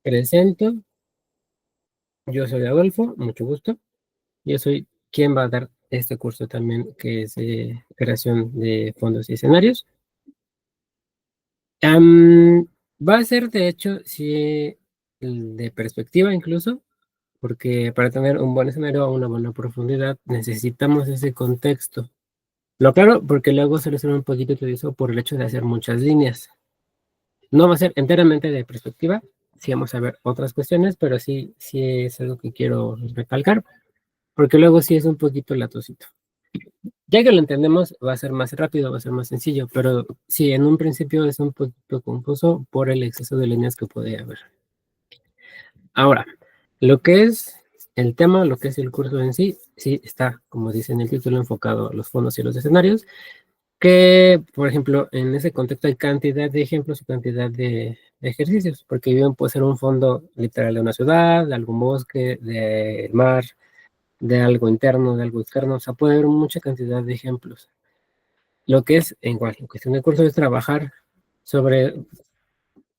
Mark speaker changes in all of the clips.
Speaker 1: Presento, yo soy Adolfo, mucho gusto. Yo soy quien va a dar este curso también, que es de creación de fondos y escenarios. Am, Va a ser, de hecho, sí, de perspectiva incluso, porque para tener un buen escenario a una buena profundidad necesitamos ese contexto. Lo claro, porque luego se le suena un poquito tedioso por el hecho de hacer muchas líneas. No va a ser enteramente de perspectiva, sí vamos a ver otras cuestiones, pero sí, sí es algo que quiero recalcar, porque luego sí es un poquito latosito. Ya que lo entendemos, va a ser más rápido, va a ser más sencillo, pero sí, en un principio es un poquito confuso por el exceso de líneas que puede haber. Ahora, lo que es el tema, lo que es el curso en sí, sí está, como dice en el título, enfocado a los fondos y los escenarios, que, por ejemplo, en ese contexto hay cantidad de ejemplos y cantidad de ejercicios, porque bien puede ser un fondo literal de una ciudad, de algún bosque, del mar, de algo interno, de algo externo, o sea, puede haber mucha cantidad de ejemplos. Lo que es, en cuestión de curso, es trabajar sobre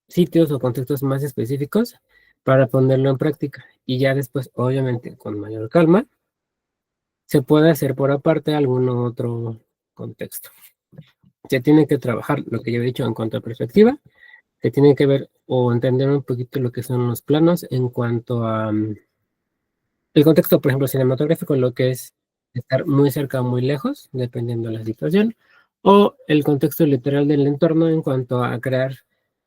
Speaker 1: sitios o contextos más específicos para ponerlo en práctica. Y ya después, obviamente, con mayor calma, se puede hacer por aparte algún otro contexto. Se tiene que trabajar lo que yo he dicho en cuanto a perspectiva, se tiene que ver o entender un poquito lo que son los planos en cuanto a el contexto, por ejemplo, cinematográfico, lo que es estar muy cerca o muy lejos, dependiendo de la situación, o el contexto literal del entorno en cuanto a crear,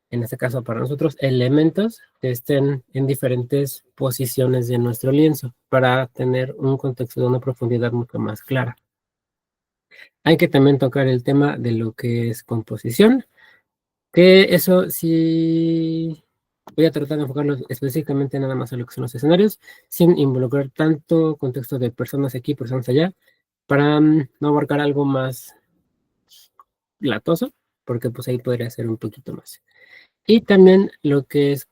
Speaker 1: en este caso para nosotros, elementos que estén en diferentes posiciones de nuestro lienzo para tener un contexto de una profundidad mucho más clara. Hay que también tocar el tema de lo que es composición, que eso sí voy a tratar de enfocarlo específicamente nada más a lo que son los escenarios, sin involucrar tanto contexto de personas aquí, personas allá, para no abarcar algo más latoso, porque pues ahí podría ser un poquito más. Y también lo que es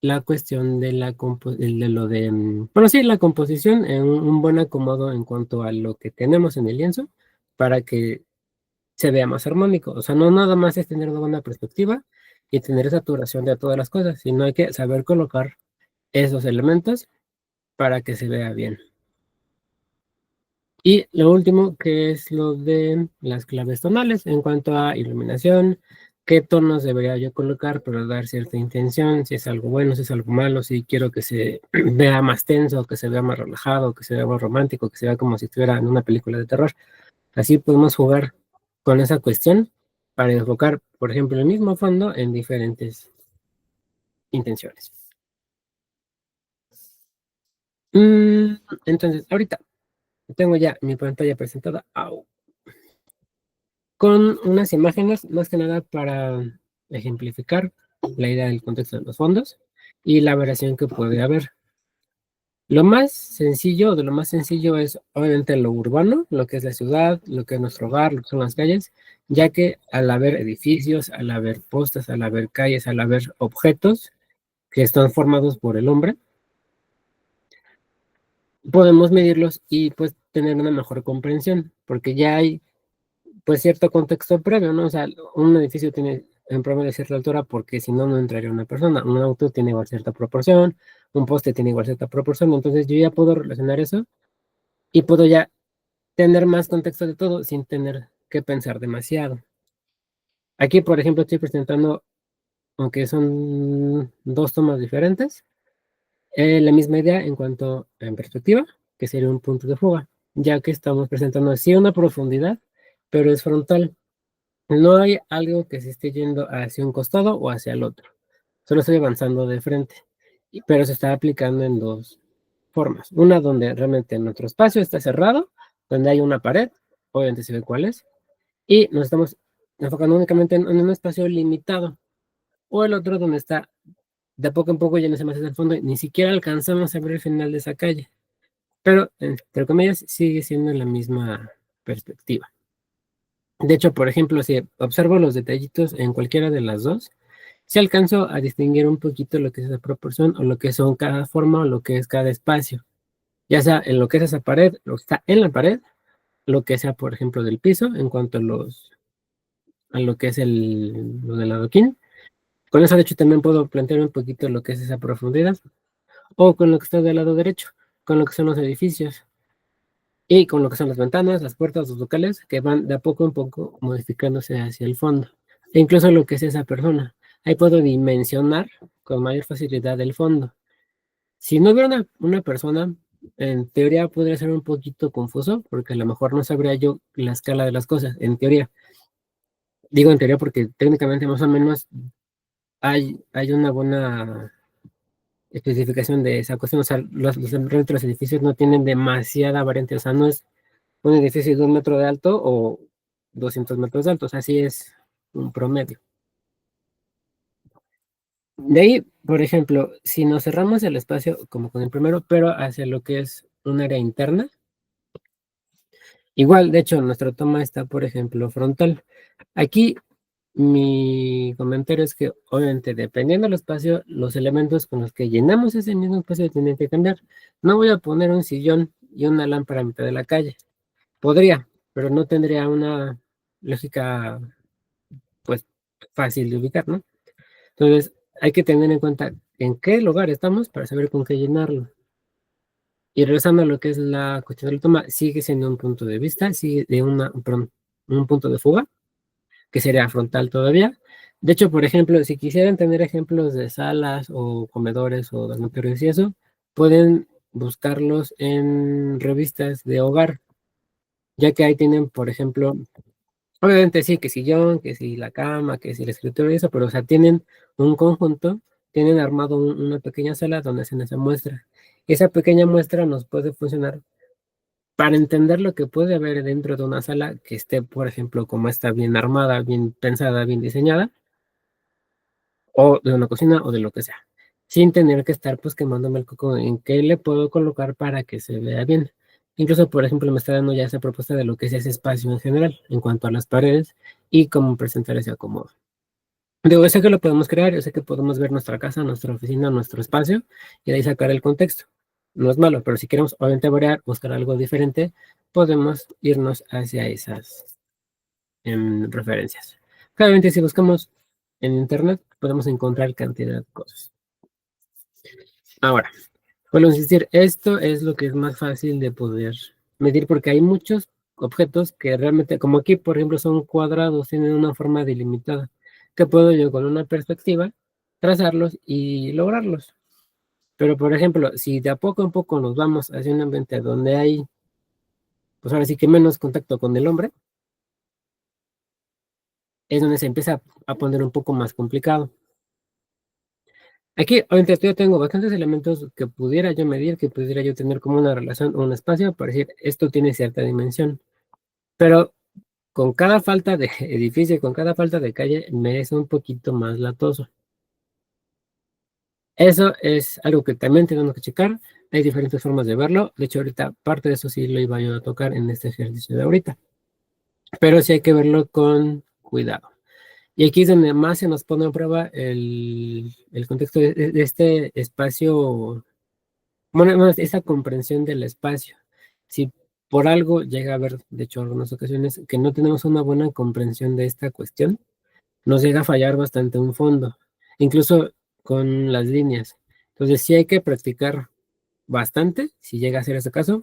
Speaker 1: la cuestión de de lo de, bueno, sí, la composición en un buen acomodo en cuanto a lo que tenemos en el lienzo, para que se vea más armónico. O sea, no nada más es tener una buena perspectiva y tener saturación de todas las cosas, sino hay que saber colocar esos elementos para que se vea bien. Y lo último, que es lo de las claves tonales en cuanto a iluminación, qué tonos debería yo colocar para dar cierta intención, si es algo bueno, si es algo malo, si quiero que se vea más tenso, que se vea más relajado, que se vea más romántico, que se vea como si estuviera en una película de terror. Así podemos jugar con esa cuestión para enfocar, por ejemplo, el mismo fondo en diferentes intenciones. Mm, entonces, ahorita tengo ya mi pantalla presentada con unas imágenes, más que nada para ejemplificar la idea del contexto de los fondos y la variación que puede haber. Lo más sencillo, de lo más sencillo es obviamente lo urbano, lo que es la ciudad, lo que es nuestro hogar, lo que son las calles, ya que al haber edificios, al haber postes, al haber calles, al haber objetos que están formados por el hombre, podemos medirlos y pues tener una mejor comprensión, porque ya hay pues cierto contexto previo, ¿no? O sea, un edificio tiene en promedio de cierta altura porque si no, no entraría una persona. Un auto tiene igual cierta proporción, un poste tiene igual cierta proporción, entonces yo ya puedo relacionar eso y puedo ya tener más contexto de todo sin tener que pensar demasiado. Aquí, por ejemplo, estoy presentando, aunque son dos tomas diferentes, la misma idea en cuanto en perspectiva, que sería un punto de fuga, ya que estamos presentando así una profundidad, pero es frontal. No hay algo que se esté yendo hacia un costado o hacia el otro. Solo estoy avanzando de frente, pero se está aplicando en dos formas. Una donde realmente nuestro espacio está cerrado, donde hay una pared, obviamente se ve cuál es, y nos estamos enfocando únicamente en un espacio limitado. O el otro donde está de poco en poco yéndose más hacia el fondo y ni siquiera alcanzamos a ver el final de esa calle. Pero, entre comillas, sigue siendo la misma perspectiva. De hecho, por ejemplo, si observo los detallitos en cualquiera de las dos, si alcanzo a distinguir un poquito lo que es esa proporción o lo que son cada forma o lo que es cada espacio. Ya sea en lo que es esa pared, lo que está en la pared, lo que sea, por ejemplo, del piso, en cuanto a lo que es lo del adoquín, Con eso, de hecho, también puedo plantear un poquito lo que es esa profundidad, o con lo que está del lado derecho, con lo que son los edificios, y con lo que son las ventanas, las puertas, los locales, que van de a poco en poco modificándose hacia el fondo. E incluso lo que es esa persona. Ahí puedo dimensionar con mayor facilidad el fondo. Si no hubiera una persona, en teoría podría ser un poquito confuso, porque a lo mejor no sabría yo la escala de las cosas, en teoría. Digo en teoría porque técnicamente más o menos hay una buena especificación de esa cuestión. O sea, realmente los edificios no tienen demasiada variante. O sea, no es un edificio de 1 metro de alto o 200 metros de alto. O sea, sí es un promedio. De ahí, por ejemplo, si nos cerramos el espacio como con el primero, pero hacia lo que es un área interna, igual, de hecho, nuestra toma está, por ejemplo, frontal. Aquí mi comentario es que, obviamente, dependiendo del espacio, los elementos con los que llenamos ese mismo espacio tienen que cambiar. No voy a poner un sillón y una lámpara a mitad de la calle. Podría, pero no tendría una lógica, pues, fácil de ubicar, ¿no? Entonces, hay que tener en cuenta en qué lugar estamos para saber con qué llenarlo. Y regresando a lo que es la cuestión de la toma, sigue siendo un punto de vista, sigue de perdón, un punto de fuga, que sería frontal todavía. De hecho, por ejemplo, si quisieran tener ejemplos de salas o comedores o dormitorios y eso, pueden buscarlos en revistas de hogar, ya que ahí tienen, por ejemplo, obviamente sí, que sillón, que si la cama, que si el escritorio y eso, pero o sea, tienen un conjunto, tienen armado una pequeña sala donde hacen esa muestra. Esa pequeña muestra nos puede funcionar para entender lo que puede haber dentro de una sala que esté, por ejemplo, como está bien armada, bien pensada, bien diseñada, o de una cocina o de lo que sea, sin tener que estar pues quemándome el coco en qué le puedo colocar para que se vea bien. Incluso, por ejemplo, me está dando ya esa propuesta de lo que es ese espacio en general, en cuanto a las paredes y cómo presentar ese acomodo. Digo, yo sé que lo podemos crear, yo sé que podemos ver nuestra casa, nuestra oficina, nuestro espacio y de ahí sacar el contexto. No es malo, pero si queremos obviamente variar, buscar algo diferente, podemos irnos hacia esas referencias. Claramente, si buscamos en internet, podemos encontrar cantidad de cosas. Ahora, vuelvo a insistir, esto es lo que es más fácil de poder medir porque hay muchos objetos que realmente, como aquí, por ejemplo, son cuadrados, tienen una forma delimitada, que puedo yo con una perspectiva trazarlos y lograrlos. Pero, por ejemplo, si de a poco en poco nos vamos hacia un ambiente donde hay, pues ahora sí que menos contacto con el hombre, es donde se empieza a poner un poco más complicado. Aquí, obviamente, yo tengo bastantes elementos que pudiera yo medir, que pudiera yo tener como una relación o un espacio para decir, esto tiene cierta dimensión. Pero con cada falta de edificio, con cada falta de calle, me es un poquito más latoso. Eso es algo que también tenemos que checar. Hay diferentes formas de verlo. De hecho, ahorita parte de eso sí lo iba yo a tocar en este ejercicio de ahorita. Pero sí hay que verlo con cuidado. Y aquí es donde más se nos pone a prueba el contexto de este espacio. Bueno, esa comprensión del espacio. Si por algo llega a haber, de hecho, algunas ocasiones que no tenemos una buena comprensión de esta cuestión, nos llega a fallar bastante un fondo, incluso con las líneas. Entonces sí hay que practicar bastante, si llega a ser ese caso,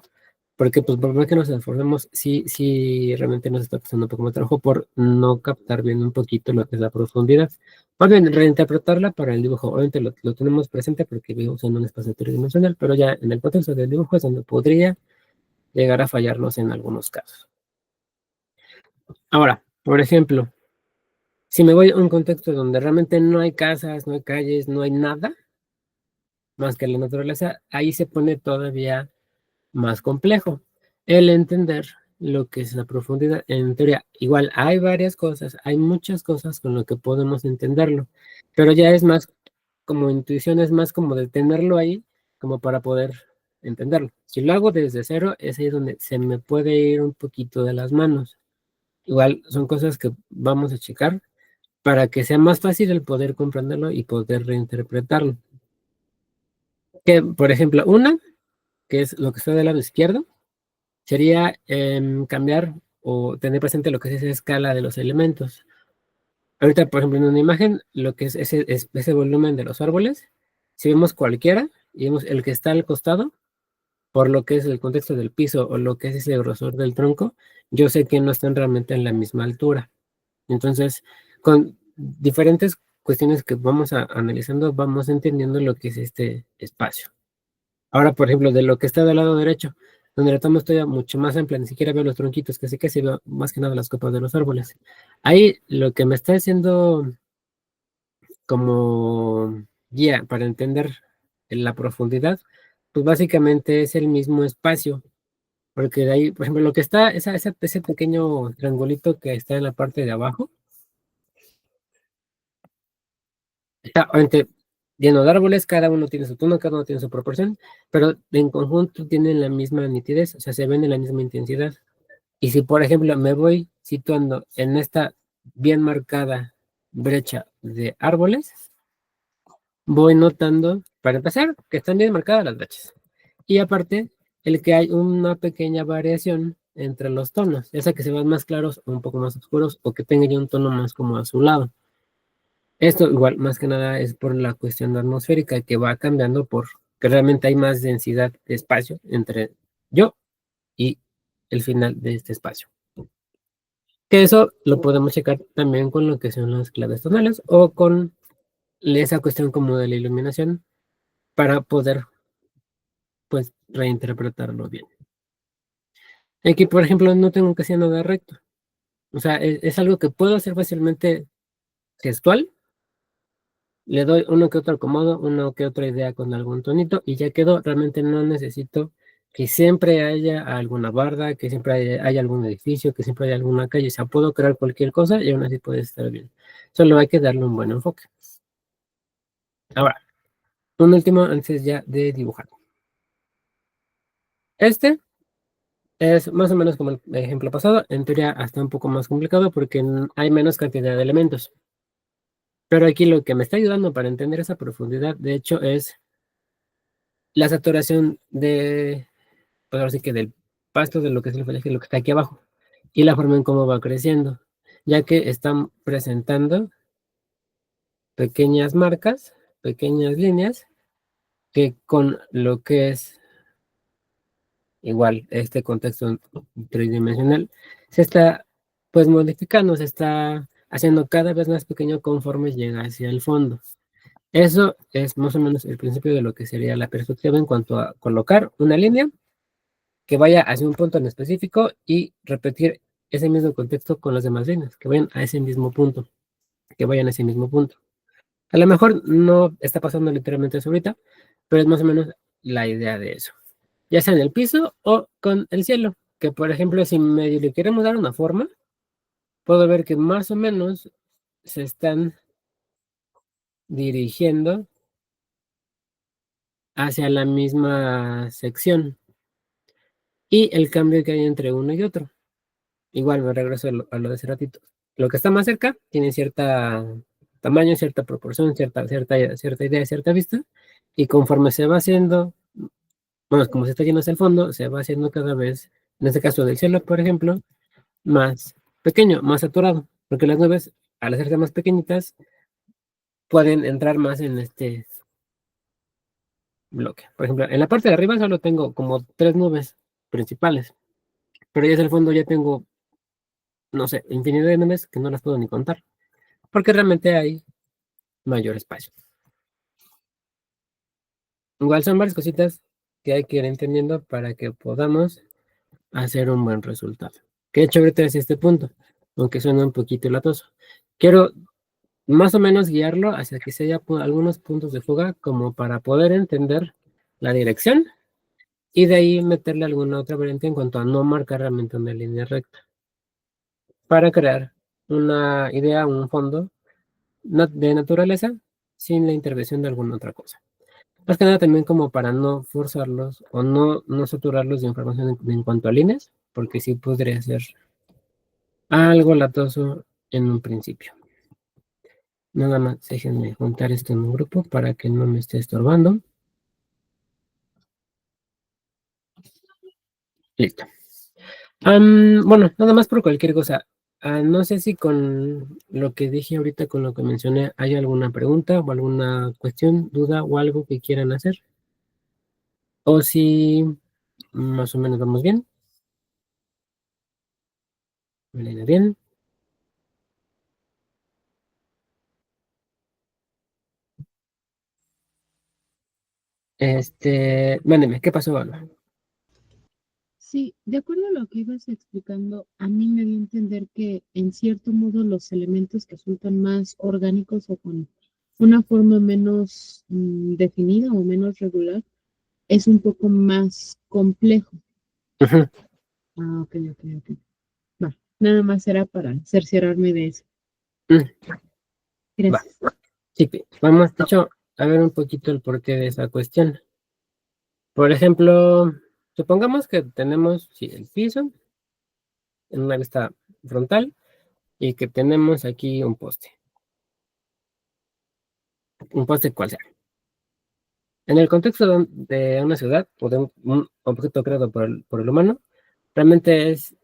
Speaker 1: porque pues por más que nos esforcemos, sí realmente nos está costando un poco más trabajo por no captar bien un poquito lo que es la profundidad. Más bien, reinterpretarla para el dibujo. Obviamente lo tenemos presente porque vivimos en un espacio tridimensional, pero ya en el contexto del dibujo es donde podría llegar a fallarnos en algunos casos. Ahora, por ejemplo, si me voy a un contexto donde realmente no hay casas, no hay calles, no hay nada más que la naturaleza, ahí se pone todavía más complejo el entender lo que es la profundidad. En teoría, igual hay varias cosas, hay muchas cosas con lo que podemos entenderlo, pero ya es más como intuición, es más como de tenerlo ahí como para poder entenderlo. Si lo hago desde cero, es ahí donde se me puede ir un poquito de las manos. Igual son cosas que vamos a checar para que sea más fácil el poder comprenderlo y poder reinterpretarlo. Que, por ejemplo, una, que es lo que está del lado izquierdo, sería cambiar o tener presente lo que es esa escala de los elementos. Ahorita, por ejemplo, en una imagen, lo que es ese volumen de los árboles, si vemos cualquiera y vemos el que está al costado, por lo que es el contexto del piso o lo que es ese grosor del tronco, yo sé que no están realmente en la misma altura. Entonces, con diferentes cuestiones que vamos analizando, vamos entendiendo lo que es este espacio. Ahora, por ejemplo, de lo que está del lado derecho, donde la toma estoy mucho más amplia, ni siquiera veo los tronquitos, casi veo más que nada las copas de los árboles. Ahí lo que me está haciendo como guía para entender la profundidad, pues básicamente es el mismo espacio, porque de ahí, por ejemplo, lo que está, ese pequeño triangulito que está en la parte de abajo, está obviamente lleno de árboles, cada uno tiene su tono, cada uno tiene su proporción, pero en conjunto tienen la misma nitidez, o sea, se ven en la misma intensidad. Y si, por ejemplo, me voy situando en esta bien marcada brecha de árboles, voy notando, para empezar, que están bien marcadas las brechas. Y aparte, el que hay una pequeña variación entre los tonos, ya sea que se vean más claros o un poco más oscuros, o que tenga ya un tono más como azulado. Esto igual, más que nada, es por la cuestión atmosférica que va cambiando por que realmente hay más densidad de espacio entre yo y el final de este espacio. Que eso lo podemos checar también con lo que son las claves tonales o con esa cuestión como de la iluminación para poder pues reinterpretarlo bien. Aquí, por ejemplo, no tengo que hacer nada recto. O sea, es algo que puedo hacer fácilmente gestual. Le doy uno que otro acomodo, uno que otra idea con algún tonito y ya quedó. Realmente no necesito que siempre haya alguna barda, que siempre haya algún edificio, que siempre haya alguna calle. O sea, puedo crear cualquier cosa y aún así puede estar bien. Solo hay que darle un buen enfoque. Ahora, un último antes ya de dibujar. Este es más o menos como el ejemplo pasado. En teoría hasta un poco más complicado porque hay menos cantidad de elementos. Pero aquí lo que me está ayudando para entender esa profundidad, de hecho, es la saturación de, pues ahora sí que del pasto, de lo que es el follaje, lo que está aquí abajo, y la forma en cómo va creciendo, ya que están presentando pequeñas marcas, pequeñas líneas, que con lo que es igual este contexto tridimensional, se está pues modificando, se está haciendo cada vez más pequeño conforme llega hacia el fondo. Eso es más o menos el principio de lo que sería la perspectiva en cuanto a colocar una línea que vaya hacia un punto en específico y repetir ese mismo contexto con las demás líneas, que vayan a ese mismo punto, que vayan a ese mismo punto. A lo mejor no está pasando literalmente eso ahorita, pero es más o menos la idea de eso. Ya sea en el piso o con el cielo, que por ejemplo, si medio le queremos dar una forma, puedo ver que más o menos se están dirigiendo hacia la misma sección y el cambio que hay entre uno y otro. Igual me regreso a lo de hace ratito. Lo que está más cerca tiene cierta tamaño, cierta proporción, cierta idea, cierta vista, y conforme se va haciendo, bueno, como se está yendo hacia el fondo, se va haciendo cada vez, en este caso del cielo, por ejemplo, más pequeño, más saturado, porque las nubes, al hacerse más pequeñitas, pueden entrar más en este bloque. Por ejemplo, en la parte de arriba solo tengo como tres nubes principales, pero ya hacia el fondo ya tengo, no sé, infinidad de nubes que no las puedo ni contar, porque realmente hay mayor espacio. Igual son varias cositas que hay que ir entendiendo para que podamos hacer un buen resultado. Que de hecho ahorita es este punto, aunque suena un poquito latoso. Quiero más o menos guiarlo hacia que se haya algunos puntos de fuga como para poder entender la dirección y de ahí meterle alguna otra variante en cuanto a no marcar realmente una línea recta para crear una idea, un fondo de naturaleza sin la intervención de alguna otra cosa. Más que nada también como para no forzarlos o no saturarlos de información en cuanto a líneas, porque sí podría ser algo latoso en un principio. Nada más déjenme juntar esto en un grupo para que no me esté estorbando. Listo. Bueno, nada más por cualquier cosa. No sé si con lo que dije ahorita, con lo que mencioné, hay alguna pregunta o alguna cuestión, duda o algo que quieran hacer. O si más o menos vamos bien. Melena, bien. Mándeme, ¿qué pasó, Alba?
Speaker 2: Sí, de acuerdo a lo que ibas explicando, a mí me dio a entender que en cierto modo los elementos que resultan más orgánicos o con una forma menos definida o menos regular es un poco más complejo.
Speaker 1: Ujú.
Speaker 2: Ah, ok, ok, ok. Va, nada más era para cerciorarme de eso.
Speaker 1: Mm, va,
Speaker 2: Gracias.
Speaker 1: sí, vamos, de hecho, a ver un poquito el porqué de esa cuestión. Por ejemplo, supongamos que tenemos, sí, el piso en una vista frontal y que tenemos aquí un poste cual sea. En el contexto de una ciudad o de un objeto creado por el humano, realmente es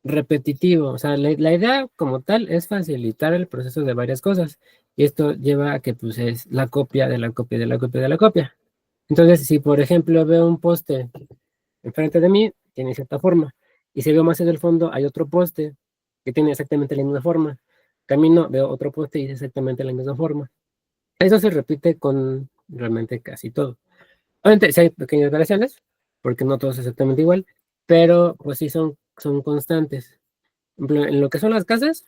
Speaker 1: repetitivo. O sea, la idea como tal es facilitar el proceso de varias cosas. Y esto lleva a que pues es la copia de la copia de la copia de la copia. Entonces, si por ejemplo veo un poste enfrente de mí, tiene cierta forma. Y si veo más en el fondo, hay otro poste que tiene exactamente la misma forma. Camino, veo otro poste y es exactamente la misma forma. Eso se repite con realmente casi todo. Obviamente, sí hay pequeñas variaciones, porque no todo es exactamente igual, pero pues sí son constantes. Por ejemplo, en lo que son las casas,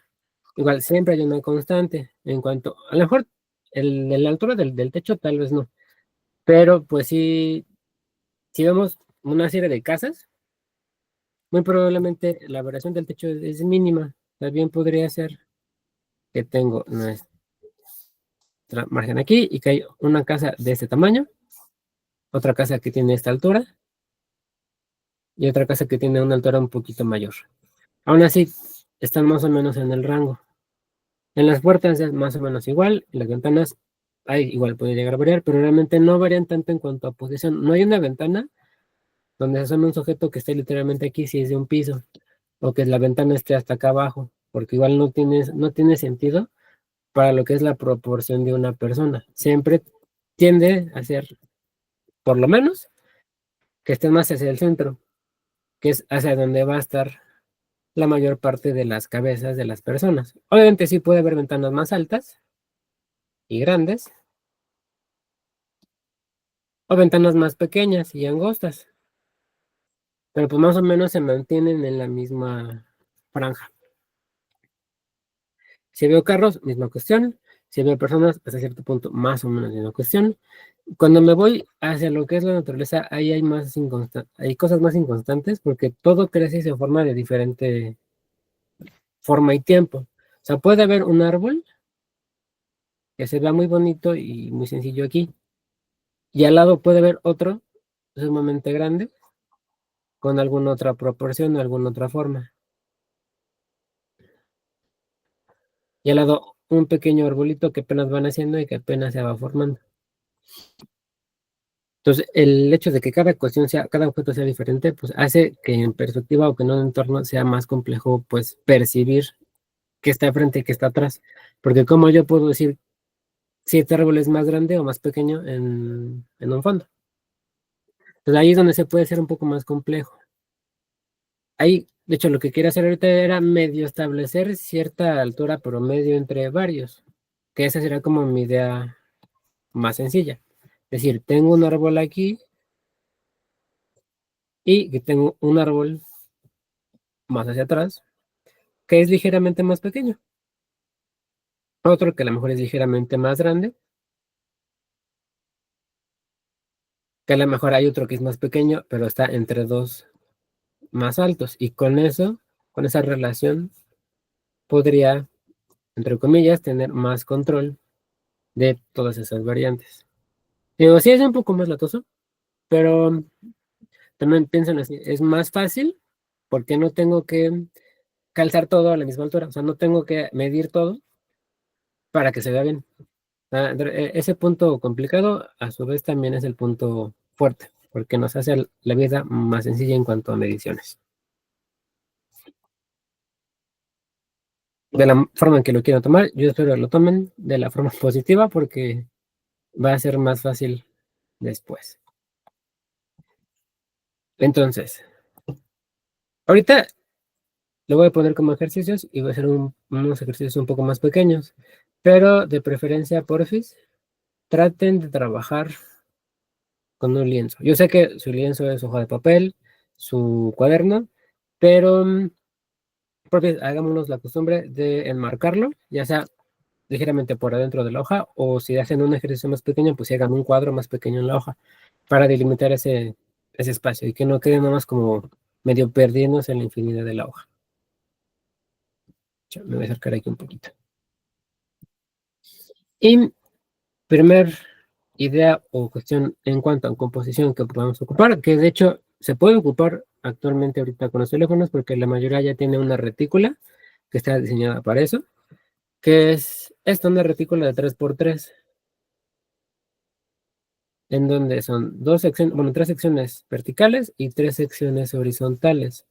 Speaker 1: igual siempre hay una constante. En cuanto, a lo mejor, la altura del techo tal vez no, pero pues sí, si vemos una serie de casas, muy probablemente la variación del techo es mínima. También podría ser que tengo nuestra margen aquí y que hay una casa de este tamaño, otra casa que tiene esta altura y otra casa que tiene una altura un poquito mayor. Aún así, están más o menos en el rango. En las puertas es más o menos igual, en las ventanas hay, igual puede llegar a variar, pero realmente no varían tanto en cuanto a posición. No hay una ventana donde se asome un sujeto que esté literalmente aquí si es de un piso, o que la ventana esté hasta acá abajo, porque igual no tiene sentido para lo que es la proporción de una persona. Siempre tiende a ser, por lo menos, que esté más hacia el centro, que es hacia donde va a estar la mayor parte de las cabezas de las personas. Obviamente sí puede haber ventanas más altas y grandes, o ventanas más pequeñas y angostas, pero pues más o menos se mantienen en la misma franja. Si veo carros, misma cuestión. Si veo personas, hasta cierto punto, más o menos misma cuestión. Cuando me voy hacia lo que es la naturaleza, ahí hay cosas más inconstantes porque todo crece y se forma de diferente forma y tiempo. O sea, puede haber un árbol que se vea muy bonito y muy sencillo aquí, y al lado puede haber otro sumamente grande con alguna otra proporción o alguna otra forma. Y al lado un pequeño arbolito que apenas van haciendo y que apenas se va formando. Entonces, el hecho de que cada objeto sea diferente, pues hace que en perspectiva o que en un entorno sea más complejo, pues percibir qué está frente y qué está atrás. Porque como yo puedo decir si este árbol es más grande o más pequeño en un fondo. Entonces ahí es donde se puede ser un poco más complejo. Ahí, de hecho, lo que quería hacer ahorita era medio establecer cierta altura promedio entre varios, que esa será como mi idea más sencilla. Es decir, tengo un árbol aquí y que tengo un árbol más hacia atrás, que es ligeramente más pequeño. Otro que a lo mejor es ligeramente más grande, que a lo mejor hay otro que es más pequeño, pero está entre dos más altos. Y con eso, con esa relación, podría, entre comillas, tener más control de todas esas variantes. Digo, sí es un poco más latoso, pero también piensan así, es más fácil porque no tengo que calzar todo a la misma altura, o sea, no tengo que medir todo para que se vea bien. Ese punto complicado, a su vez, también es el punto fuerte, porque nos hace la vida más sencilla en cuanto a mediciones. de la forma en que lo quieran tomar. Yo espero que lo tomen de la forma positiva porque va a ser más fácil después. Entonces, ahorita lo voy a poner como ejercicios y voy a hacer unos ejercicios un poco más pequeños, pero de preferencia, porfis, traten de trabajar con un lienzo. Yo sé que su lienzo es hoja de papel, su cuaderno, pero porfis, hagámonos la costumbre de enmarcarlo, ya sea ligeramente por adentro de la hoja, o si hacen un ejercicio más pequeño, pues si hagan un cuadro más pequeño en la hoja para delimitar ese espacio y que no quede nada más como medio perdiéndose en la infinidad de la hoja. Ya, me voy a acercar aquí un poquito. Y primer idea o cuestión en cuanto a composición que podemos ocupar, que de hecho se puede ocupar actualmente ahorita con los teléfonos porque la mayoría ya tiene una retícula que está diseñada para eso, que es esta una retícula de 3x3 en donde son dos secciones, bueno, tres secciones verticales y tres secciones horizontales.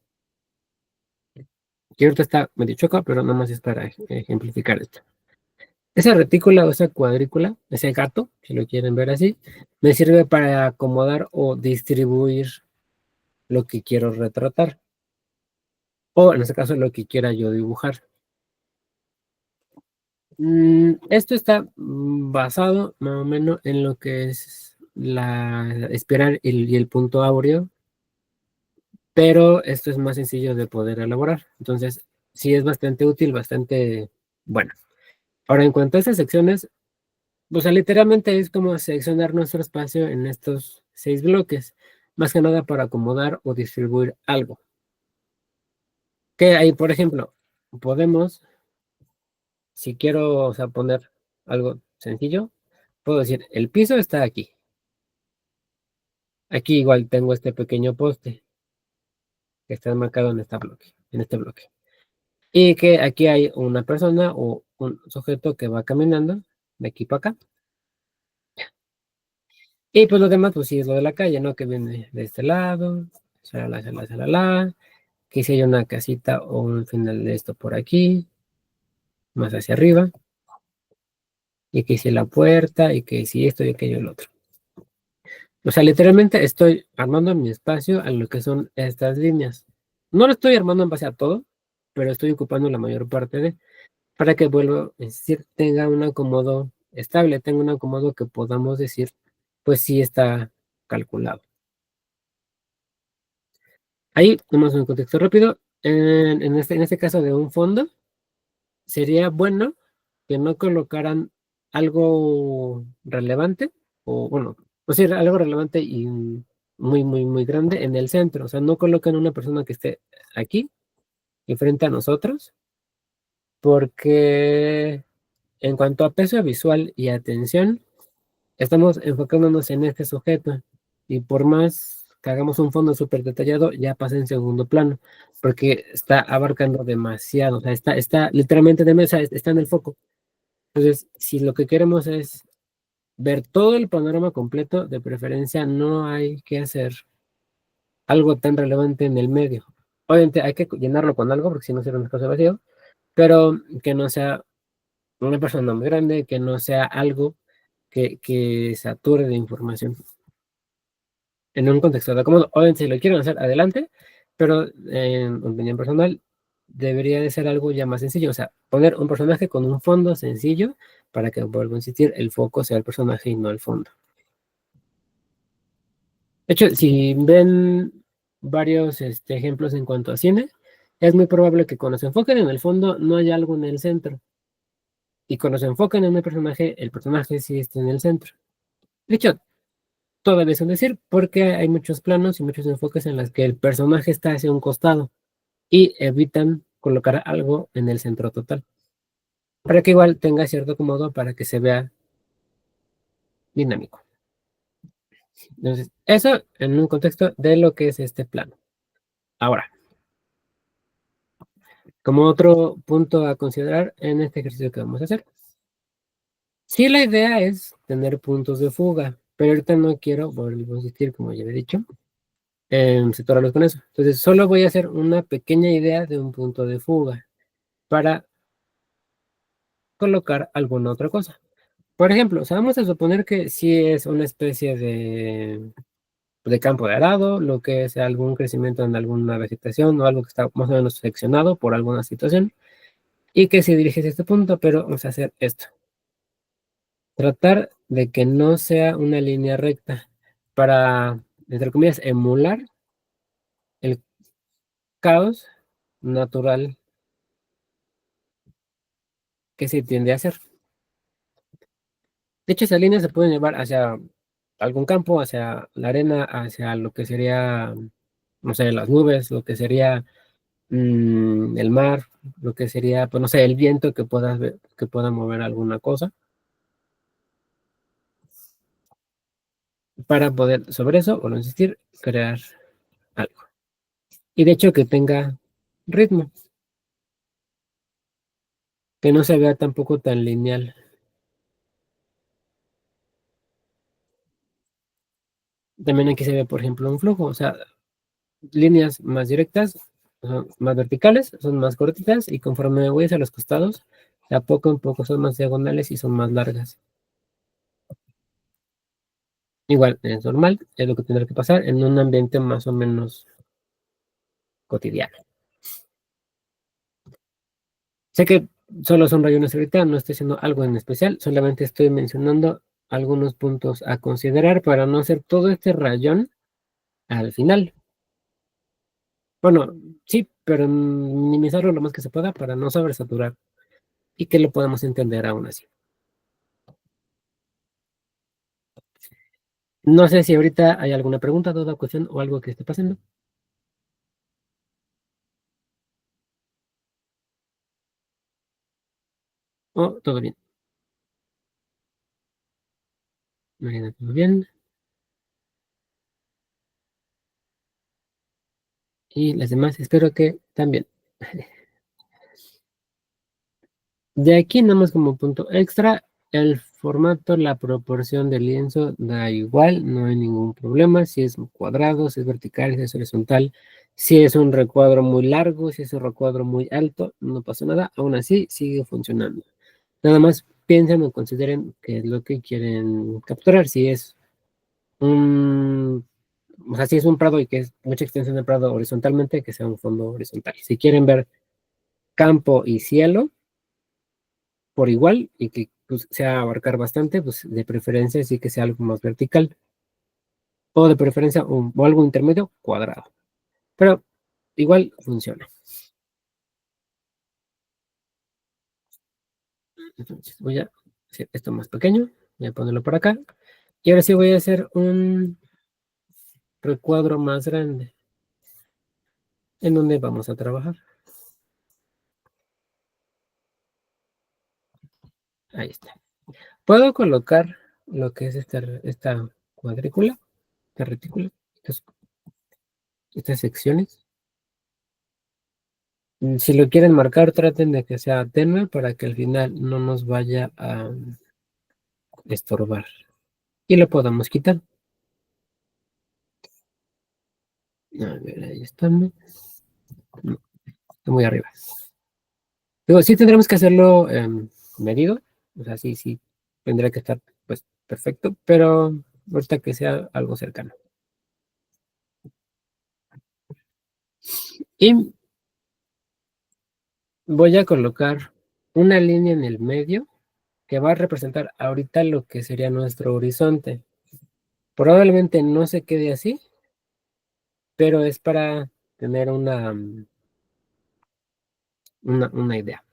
Speaker 1: Que ahorita está medio choca, pero nada más es para ejemplificar esto. Esa retícula o esa cuadrícula, ese gato, si lo quieren ver así, me sirve para acomodar o distribuir lo que quiero retratar. O en este caso, lo que quiera yo dibujar. Esto está basado más o menos en lo que es la espiral y el punto áureo, pero esto es más sencillo de poder elaborar. Entonces, sí es bastante útil, bastante bueno. Ahora, en cuanto a esas secciones, o sea, literalmente es como seccionar nuestro espacio en estos 6 bloques, más que nada para acomodar o distribuir algo. Que ahí, por ejemplo, podemos, si quiero, o sea, poner algo sencillo, puedo decir, el piso está aquí. Aquí igual tengo este pequeño poste que está marcado en este bloque. Y que aquí hay una persona o un sujeto que va caminando de aquí para acá. Y pues lo demás, pues sí es lo de la calle, ¿no? Que viene de este lado, shalala, shalala, shalala. Que si hay una casita o un final de esto por aquí, más hacia arriba. Y que si la puerta, y que si esto y aquello y el otro. O sea, literalmente estoy armando mi espacio a lo que son estas líneas. No lo estoy armando en base a todo, pero estoy ocupando la mayor parte de, para que vuelva, es decir, tenga un acomodo estable, tenga un acomodo que podamos decir, pues sí está calculado. Ahí, nomás un contexto rápido. En este caso de un fondo, sería bueno que no colocaran algo relevante, o bueno, pues sí, algo relevante y muy, muy, muy grande en el centro. O sea, no colocan una persona que esté aquí y frente a nosotros, porque en cuanto a peso visual y atención, estamos enfocándonos en este sujeto y por más que hagamos un fondo súper detallado, ya pasa en segundo plano, porque está abarcando demasiado, o sea, está literalmente de mesa, está en el foco. Entonces, si lo que queremos es ver todo el panorama completo, de preferencia no hay que hacer algo tan relevante en el medio. Obviamente hay que llenarlo con algo, porque si no será un espacio vacío, pero que no sea una persona muy grande, que no sea algo que sature de información. En un contexto de acomodo. Obviamente, si lo quieren hacer, adelante, pero en opinión personal, debería de ser algo ya más sencillo. O sea, poner un personaje con un fondo sencillo para que, vuelvo a insistir, el foco sea el personaje y no el fondo. De hecho, si ven varios ejemplos en cuanto a cine, es muy probable que cuando se enfoquen en el fondo no haya algo en el centro. Y cuando se enfocan en el personaje sí está en el centro. De hecho, todavía es un decir, porque hay muchos planos y muchos enfoques en los que el personaje está hacia un costado y evitan colocar algo en el centro total, para que igual tenga cierto acomodo para que se vea dinámico. Entonces, eso en un contexto de lo que es este plano. Ahora, como otro punto a considerar en este ejercicio que vamos a hacer, si la idea es tener puntos de fuga, pero ahorita no quiero, volver a insistir, como ya he dicho, saturarlos con eso. Entonces, solo voy a hacer una pequeña idea de un punto de fuga para colocar alguna otra cosa. Por ejemplo, o sea, vamos a suponer que sí es una especie de campo de arado, lo que es algún crecimiento en alguna vegetación o algo que está más o menos seccionado por alguna situación y que se dirige hacia este punto, pero vamos a hacer esto. Tratar de que no sea una línea recta para, entre comillas, emular el caos natural que se tiende a hacer. De hecho, esas líneas se pueden llevar hacia algún campo, hacia la arena, hacia lo que sería, no sé, las nubes, lo que sería el mar, lo que sería, pues no sé, el viento que puedas ver, que pueda mover alguna cosa, para poder sobre eso, o no insistir, crear algo. Y de hecho que tenga ritmo, que no se vea tampoco tan lineal. También aquí se ve, por ejemplo, un flujo, o sea, líneas más directas, son más verticales, son más cortitas, y conforme voy hacia los costados, de a poco en poco son más diagonales y son más largas. Igual, es normal, es lo que tendrá que pasar en un ambiente más o menos cotidiano. Sé que solo son rayones ahorita, no estoy haciendo algo en especial, solamente estoy mencionando algunos puntos a considerar para no hacer todo este rayón al final. Bueno, sí, pero minimizarlo lo más que se pueda para no sobresaturar y que lo podamos entender aún así. No sé si ahorita hay alguna pregunta, duda, cuestión o algo que esté pasando. O todo bien. Marina, todo bien. Y las demás, espero que también. De aquí, nada más como punto extra, el formato, la proporción del lienzo da igual, no hay ningún problema. Si es un cuadrado, si es vertical, si es horizontal, si es un recuadro muy largo, si es un recuadro muy alto, no pasa nada. Aún así, sigue funcionando. Nada más piensen o consideren qué es lo que quieren capturar. Si es un, o sea, si es un prado y que es mucha extensión de prado horizontalmente, que sea un fondo horizontal. Si quieren ver campo y cielo por igual y que pues, sea abarcar bastante, pues de preferencia sí que sea algo más vertical o de preferencia o algo intermedio cuadrado. Pero igual funciona. Entonces voy a hacer esto más pequeño, voy a ponerlo por acá. Y ahora sí voy a hacer un recuadro más grande en donde vamos a trabajar. Ahí está. Puedo colocar lo que es esta cuadrícula, esta retícula, estas, estas secciones. Si lo quieren marcar, traten de que sea tenue para que al final no nos vaya a estorbar. Y lo podamos quitar. A ver, ahí estamos. No, está muy arriba. Digo, sí tendremos que hacerlo medido. O sea, sí, sí, tendría que estar pues perfecto, pero ahorita que sea algo cercano. Y voy a colocar una línea en el medio que va a representar ahorita lo que sería nuestro horizonte. Probablemente no se quede así, pero es para tener una idea.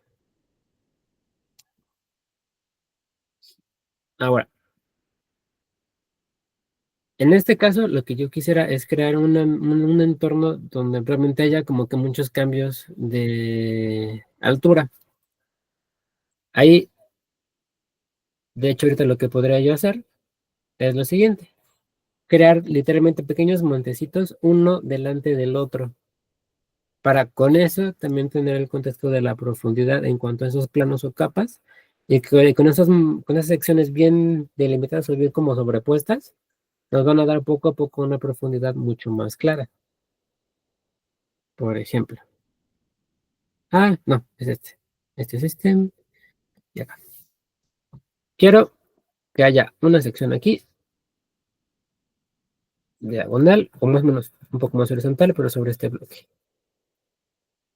Speaker 1: Ahora, en este caso, lo que yo quisiera es crear un entorno donde realmente haya como que muchos cambios de altura. Ahí, de hecho, ahorita lo que podría yo hacer es lo siguiente, crear literalmente pequeños montecitos uno delante del otro, para con eso también tener el contexto de la profundidad en cuanto a esos planos o capas, y que con esas secciones bien delimitadas o bien como sobrepuestas, nos van a dar poco a poco una profundidad mucho más clara. Por ejemplo. Ah, no, es este. Este es este. y acá. Quiero que haya una sección aquí, diagonal, o más o menos un poco más horizontal, pero sobre este bloque.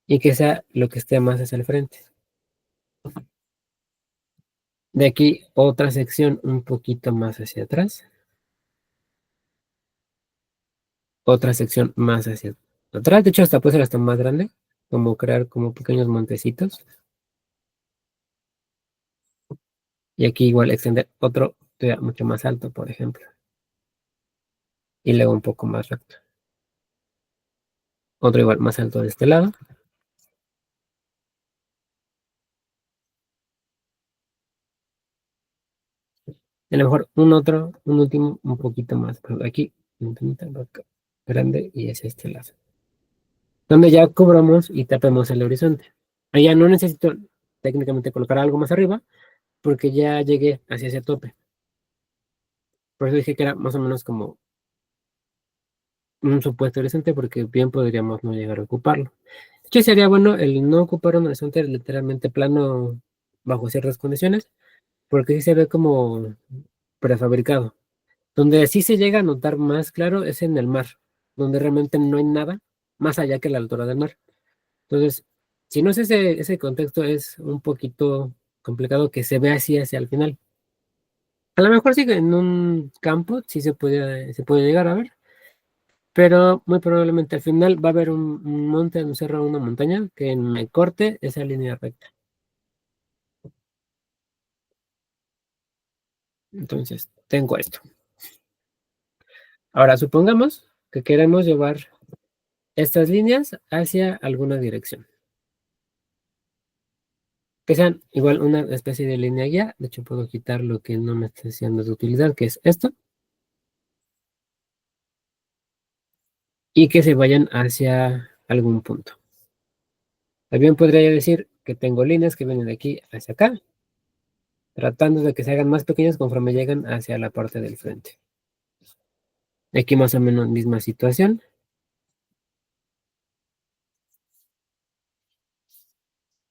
Speaker 1: Y que sea lo que esté más hacia el frente. De aquí otra sección un poquito más hacia atrás. Otra sección más hacia atrás. De hecho, hasta puede ser hasta más grande. Como crear como pequeños montecitos. Y aquí igual extender otro todavía mucho más alto, por ejemplo. Y luego un poco más recto. Otro igual más alto de este lado. Y a lo mejor un otro, un último, un poquito más. Pero aquí, un poquito más grande y hacia este lado. Donde ya cobramos y tapemos el horizonte. Ahí ya no necesito técnicamente colocar algo más arriba, porque ya llegué hacia ese tope. Por eso dije que era más o menos como un supuesto horizonte, porque bien podríamos no llegar a ocuparlo. De hecho, sería bueno el no ocupar un horizonte literalmente plano bajo ciertas condiciones, porque sí se ve como prefabricado. Donde sí se llega a notar más claro es en el mar, donde realmente no hay nada más allá que la altura del mar. Entonces, si no es ese contexto, es un poquito complicado que se vea así hacia el final. A lo mejor sí que en un campo sí se puede llegar a ver, pero muy probablemente al final va a haber un monte, un cerro, una montaña que me corte esa línea recta. Entonces, tengo esto. Ahora, supongamos que queremos llevar estas líneas hacia alguna dirección. Que sean igual una especie de línea guía. De hecho, puedo quitar lo que no me está siendo de utilidad, que es esto. Y que se vayan hacia algún punto. También podría decir que tengo líneas que vienen de aquí hacia acá, tratando de que se hagan más pequeñas conforme llegan hacia la parte del frente. Aquí más o menos misma situación.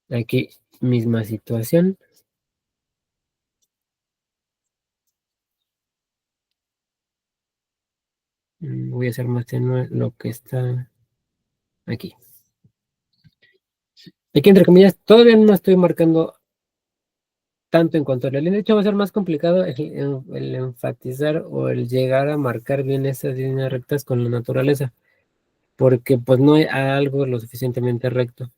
Speaker 1: Aquí misma situación. Voy a hacer más tenue lo que está aquí. Aquí entre comillas, todavía no estoy marcando tanto en cuanto a la línea. De hecho, va a ser más complicado el enfatizar o el llegar a marcar bien estas líneas rectas con la naturaleza, porque pues no hay algo lo suficientemente recto.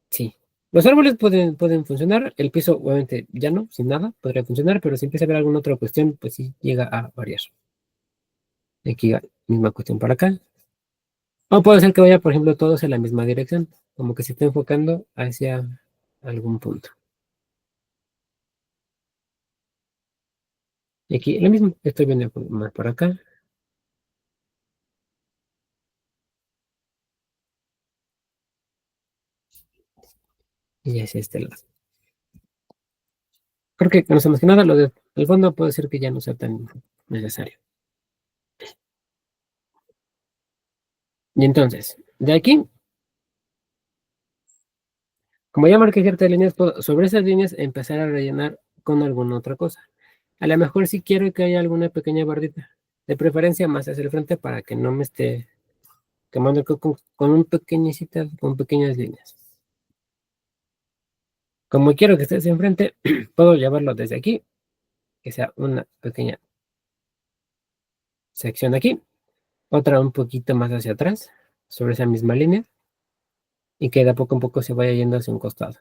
Speaker 1: Sí, los árboles pueden funcionar, el piso obviamente ya no, sin nada, podría funcionar, pero si empieza a haber alguna otra cuestión, pues sí llega a variar. Aquí misma cuestión para acá. O puede ser que vaya, por ejemplo, todos en la misma dirección, como que se esté enfocando hacia algún punto. Y aquí lo mismo, estoy viendo más para acá. Y hacia este lado. Creo que no sé más que nada, lo del fondo puede ser que ya no sea tan necesario. Y entonces, de aquí, como ya marqué ciertas líneas, puedo sobre esas líneas empezar a rellenar con alguna otra cosa. A lo mejor sí quiero que haya alguna pequeña bardita, de preferencia más hacia el frente para que no me esté quemando el coco con un pequeñicita, con pequeñas líneas. Como quiero que esté hacia enfrente, puedo llevarlo desde aquí, que sea una pequeña sección aquí, otra un poquito más hacia atrás, sobre esa misma línea, y que de a poco en poco se vaya yendo hacia un costado.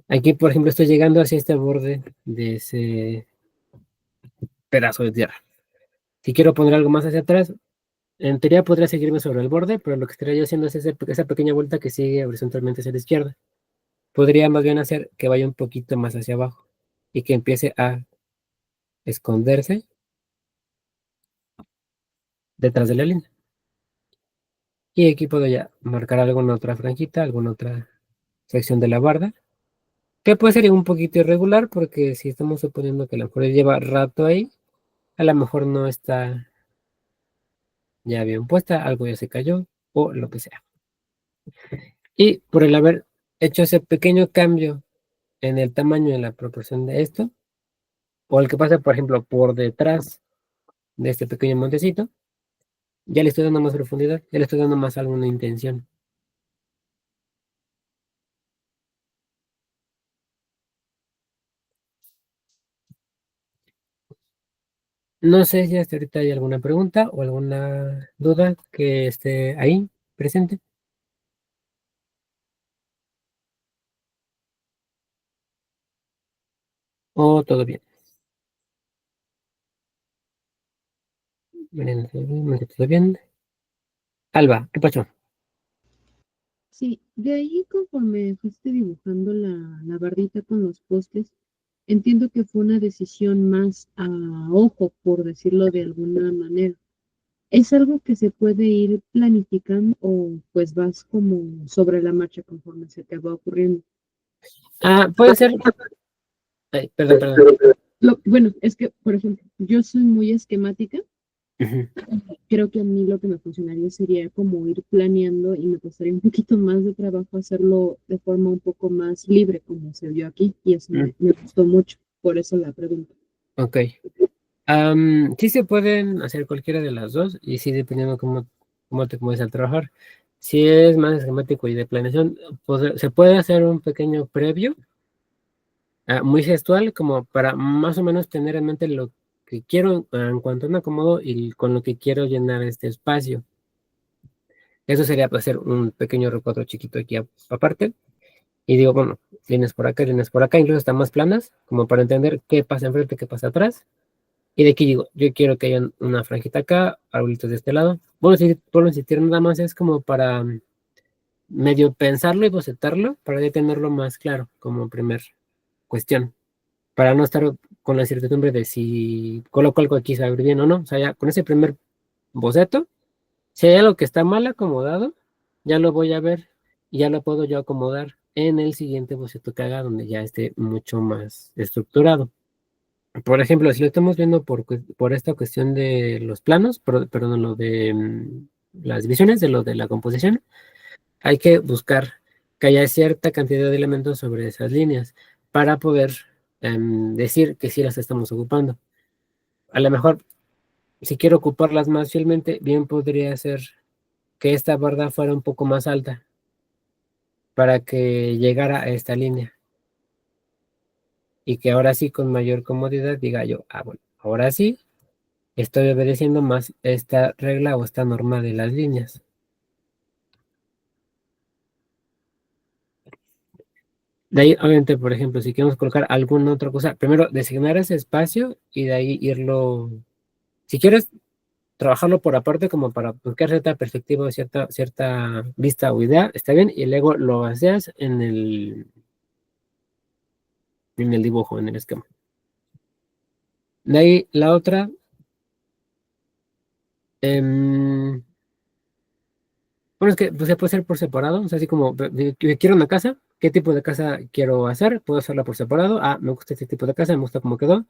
Speaker 1: Aquí, por ejemplo, estoy llegando hacia este borde de ese pedazo de tierra. Si quiero poner algo más hacia atrás, en teoría podría seguirme sobre el borde, pero lo que estaría yo haciendo es esa pequeña vuelta que sigue horizontalmente hacia la izquierda. Podría más bien hacer que vaya un poquito más hacia abajo y que empiece a esconderse detrás de la línea. Y aquí puedo ya marcar alguna otra franjita, alguna otra sección de la barda, que puede ser un poquito irregular porque si estamos suponiendo que la mejor lleva rato ahí, a lo mejor no está ya bien puesta, algo ya se cayó o lo que sea. Y por el haber hecho ese pequeño cambio en el tamaño y en la proporción de esto, o el que pasa, por ejemplo, por detrás de este pequeño montecito, ya le estoy dando más profundidad, ya le estoy dando más alguna intención. No sé si hasta ahorita hay alguna pregunta o alguna duda que esté ahí presente, o todo bien. Miren, todo bien. Alba, ¿qué pasó?
Speaker 2: Sí, de ahí conforme fuiste dibujando la bardita con los postes, entiendo que fue una decisión más a ojo, por decirlo de alguna manera. ¿Es algo que se puede ir planificando o pues vas como sobre la marcha conforme se te va ocurriendo?
Speaker 1: Ah, puede ser. Ay, perdón, perdón.
Speaker 2: Bueno, es que, por ejemplo, yo soy muy esquemática.
Speaker 1: Ujú.
Speaker 2: Creo que a mí lo que me funcionaría sería como ir planeando y me costaría un poquito más de trabajo hacerlo de forma un poco más libre, como se vio aquí, y eso
Speaker 1: Mm,
Speaker 2: me gustó mucho, por eso la pregunta.
Speaker 1: ok. Sí se pueden hacer cualquiera de las dos y sí dependiendo cómo te mueves al trabajar. Si es más esquemático y de planeación, se puede hacer un pequeño previo, muy gestual, como para más o menos tener en mente lo que quiero en cuanto me acomodo y con lo que quiero llenar este espacio. Eso sería pues, hacer un pequeño recuadro chiquito aquí aparte. Y digo, bueno, líneas por acá, incluso están más planas, como para entender qué pasa enfrente, qué pasa atrás. Y de aquí digo, yo quiero que haya una franjita acá, arbolitos de este lado. Bueno, si vuelvo a insistir, nada más es como para medio pensarlo y bocetarlo, para ya tenerlo más claro como primer cuestión, para no estar con la incertidumbre de si coloco algo aquí, se va a ver bien o no. O sea, ya con ese primer boceto, si hay algo que está mal acomodado, ya lo voy a ver y ya lo puedo yo acomodar en el siguiente boceto que haga, donde ya esté mucho más estructurado. Por ejemplo, si lo estamos viendo por esta cuestión de los planos, perdón, lo de las divisiones, de lo de la composición, hay que buscar que haya cierta cantidad de elementos sobre esas líneas para poder decir que sí las estamos ocupando. A lo mejor, si quiero ocuparlas más fielmente, bien podría ser que esta barda fuera un poco más alta para que llegara a esta línea y que ahora sí con mayor comodidad diga yo, ah, bueno, ahora sí estoy obedeciendo más esta regla o esta norma de las líneas. De ahí, obviamente, por ejemplo, si queremos colocar alguna otra cosa, primero designar ese espacio y de ahí irlo, si quieres, trabajarlo por aparte como para buscar cierta perspectiva o cierta vista o idea, está bien, y luego lo vacías en el dibujo, en el esquema. De ahí, la otra, em, bueno, es que pues, se puede hacer por separado, o sea, así como quiero una casa, ¿qué tipo de casa quiero hacer? Puedo hacerla por separado. Ah, me gusta este tipo de casa, me gusta cómo quedó.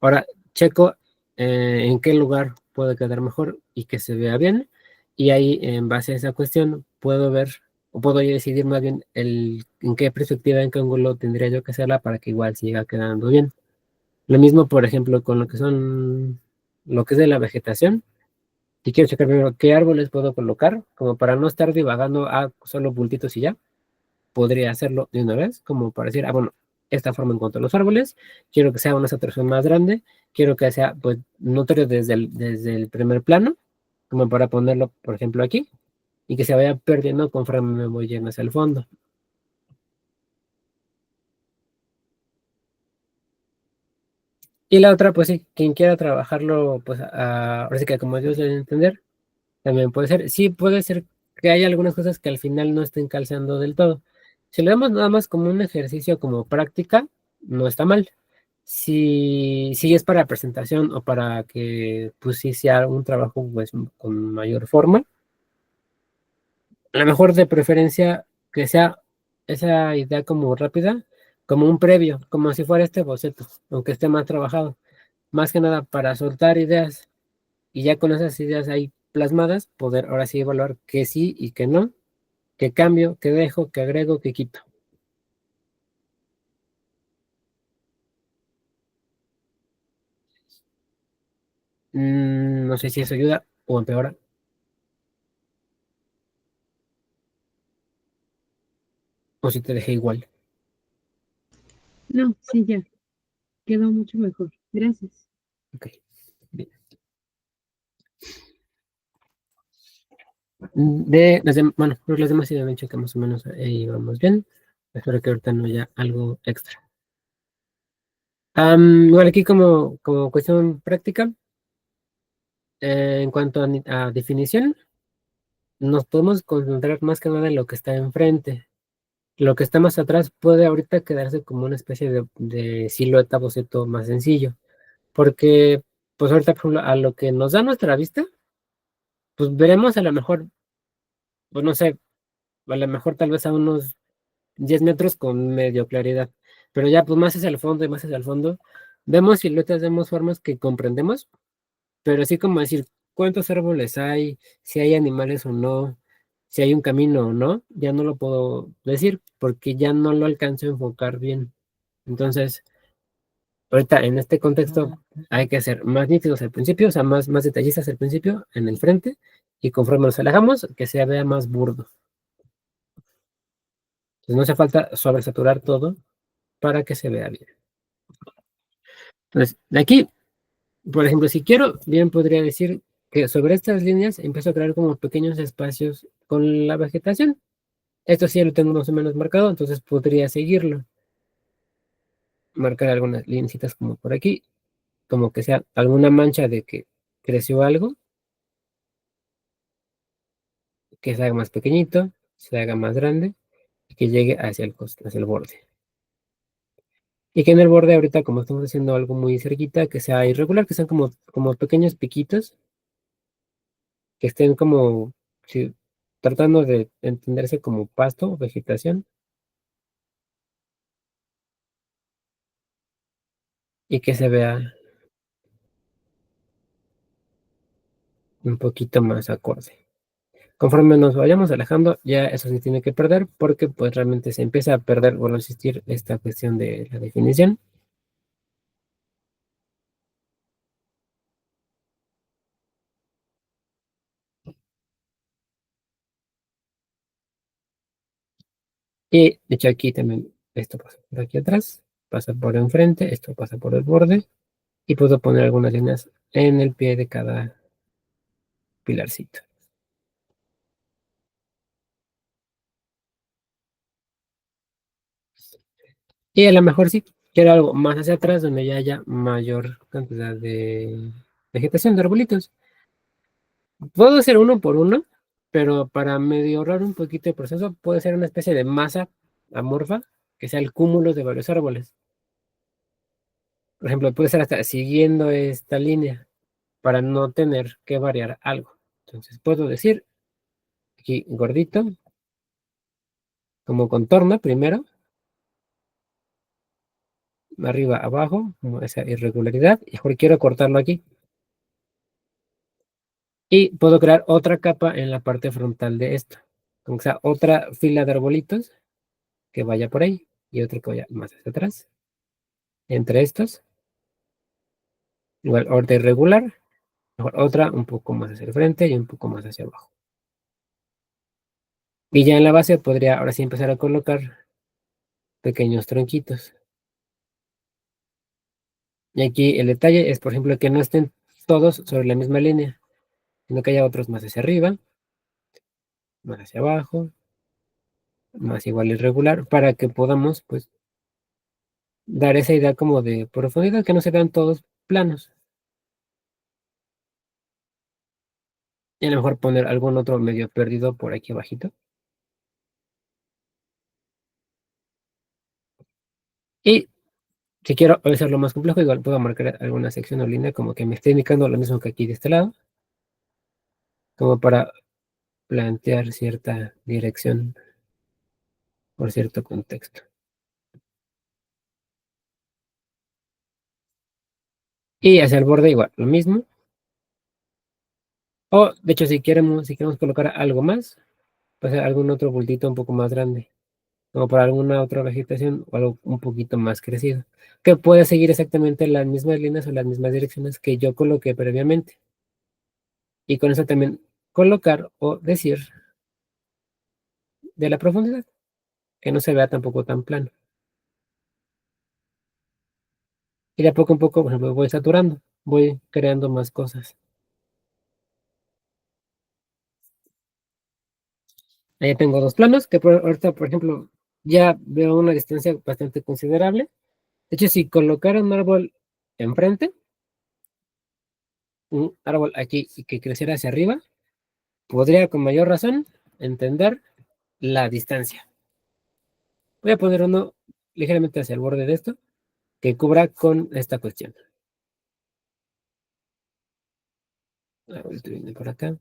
Speaker 1: Ahora checo en qué lugar puede quedar mejor y que se vea bien. Y ahí, en base a esa cuestión, puedo ver o puedo yo decidir más bien en qué perspectiva, en qué ángulo tendría yo que hacerla para que igual siga quedando bien. Lo mismo, por ejemplo, con lo que es de la vegetación. Si quiero checar primero qué árboles puedo colocar, como para no estar divagando a solo bultitos y ya, podría hacerlo de una vez, como para decir, ah, bueno, esta forma en cuanto a los árboles, quiero que sea una saturación más grande, quiero que sea pues notorio desde el primer plano, como para ponerlo, por ejemplo, aquí, y que se vaya perdiendo conforme me voy yendo hacia el fondo. Y la otra, pues sí, quien quiera trabajarlo, pues ahora sí que como Dios le dé a entender, también puede ser. Sí, puede ser que haya algunas cosas que al final no estén calzando del todo. Si lo vemos nada más como un ejercicio, como práctica, no está mal. Si es para presentación o para que, pues sí sea un trabajo pues, con mayor forma, a lo mejor de preferencia que sea esa idea como rápida, como un previo, como si fuera este boceto, aunque esté más trabajado. Más que nada para soltar ideas y ya con esas ideas ahí plasmadas, poder ahora sí evaluar qué sí y qué no, qué cambio, qué dejo, qué agrego, qué quito. No sé si eso ayuda o empeora, o si te dejé igual.
Speaker 2: No, sí, ya, quedó mucho mejor. Gracias.
Speaker 1: Ok. Bien. Bueno, creo que las demás sí me han dicho que más o menos ahí vamos bien. Espero que ahorita no haya algo extra. Igual aquí como cuestión práctica, en cuanto a definición, nos podemos concentrar más que nada en lo que está enfrente. Lo que está más atrás puede ahorita quedarse como una especie de silueta, boceto más sencillo, porque pues ahorita, por ejemplo, a lo que nos da nuestra vista, pues veremos a lo mejor, pues no sé, a lo mejor tal vez a unos 10 metros con medio claridad, pero ya pues más hacia el fondo y más hacia el fondo, vemos siluetas, vemos formas que comprendemos, pero así como decir cuántos árboles hay, si hay animales o no, si hay un camino o no, ya no lo puedo decir porque ya no lo alcanzo a enfocar bien. Entonces, ahorita en este contexto hay que ser más nítidos al principio, o sea, más detallistas al principio, en el frente, y conforme nos alejamos, que se vea más burdo. Entonces no hace falta sobresaturar todo para que se vea bien. Entonces, de aquí, por ejemplo, si quiero, bien podría decir que sobre estas líneas empiezo a crear como pequeños espacios con la vegetación. Esto sí ya lo tengo más o menos marcado, entonces podría seguirlo. Marcar algunas lincitas como por aquí, como que sea alguna mancha de que creció algo, que se haga más pequeñito, se haga más grande y que llegue hacia hacia el borde. Y que en el borde ahorita, como estamos haciendo algo muy cerquita, que sea irregular, que sean como pequeños piquitos, que estén como sí, tratando de entenderse como pasto o vegetación y que se vea un poquito más acorde. Conforme nos vayamos alejando, ya eso se tiene que perder porque pues realmente se empieza a perder, bueno, a existir esta cuestión de la definición. Y de hecho aquí también esto pasa por aquí atrás, pasa por enfrente, esto pasa por el borde y puedo poner algunas líneas en el pie de cada pilarcito. Y a lo mejor sí quiero algo más hacia atrás donde ya haya mayor cantidad de vegetación de arbolitos. Puedo hacer uno por uno, pero para medio ahorrar un poquito de proceso, puede ser una especie de masa amorfa que sea el cúmulo de varios árboles. Por ejemplo, puede ser hasta siguiendo esta línea para no tener que variar algo. Entonces puedo decir aquí gordito, como contorno primero, arriba, abajo, como esa irregularidad, y ahora quiero cortarlo aquí. Y puedo crear otra capa en la parte frontal de esto. Como sea otra fila de arbolitos que vaya por ahí y otro que vaya más hacia atrás. Entre estos, igual orden irregular, mejor otra un poco más hacia el frente y un poco más hacia abajo. Y ya en la base podría ahora sí empezar a colocar pequeños tronquitos. Y aquí el detalle es, por ejemplo, que no estén todos sobre la misma línea, sino que haya otros más hacia arriba, más hacia abajo, más igual irregular, para que podamos, pues, dar esa idea como de profundidad, que no se vean todos planos. Y a lo mejor poner algún otro medio perdido por aquí abajito. Y si quiero hacerlo más complejo, igual puedo marcar alguna sección o línea como que me esté indicando lo mismo que aquí de este lado, como para plantear cierta dirección por cierto contexto. Y hacia el borde igual, lo mismo. O, de hecho, si queremos colocar algo más, pues algún otro bultito un poco más grande. como para alguna otra vegetación o algo un poquito más crecido, que puede seguir exactamente las mismas líneas o las mismas direcciones que yo coloqué previamente. Y con eso también colocar o decir de la profundidad, que no se vea tampoco tan plano. Y de a poco en poco, por ejemplo, voy saturando, voy creando más cosas. Ahí tengo dos planos que ahorita, por ejemplo, ya veo una distancia bastante considerable. De hecho, si colocara un árbol enfrente, un árbol aquí y que creciera hacia arriba, podría con mayor razón entender la distancia. Voy a poner uno ligeramente hacia el borde de esto, que cubra con esta cuestión. Ahorita viene por acá.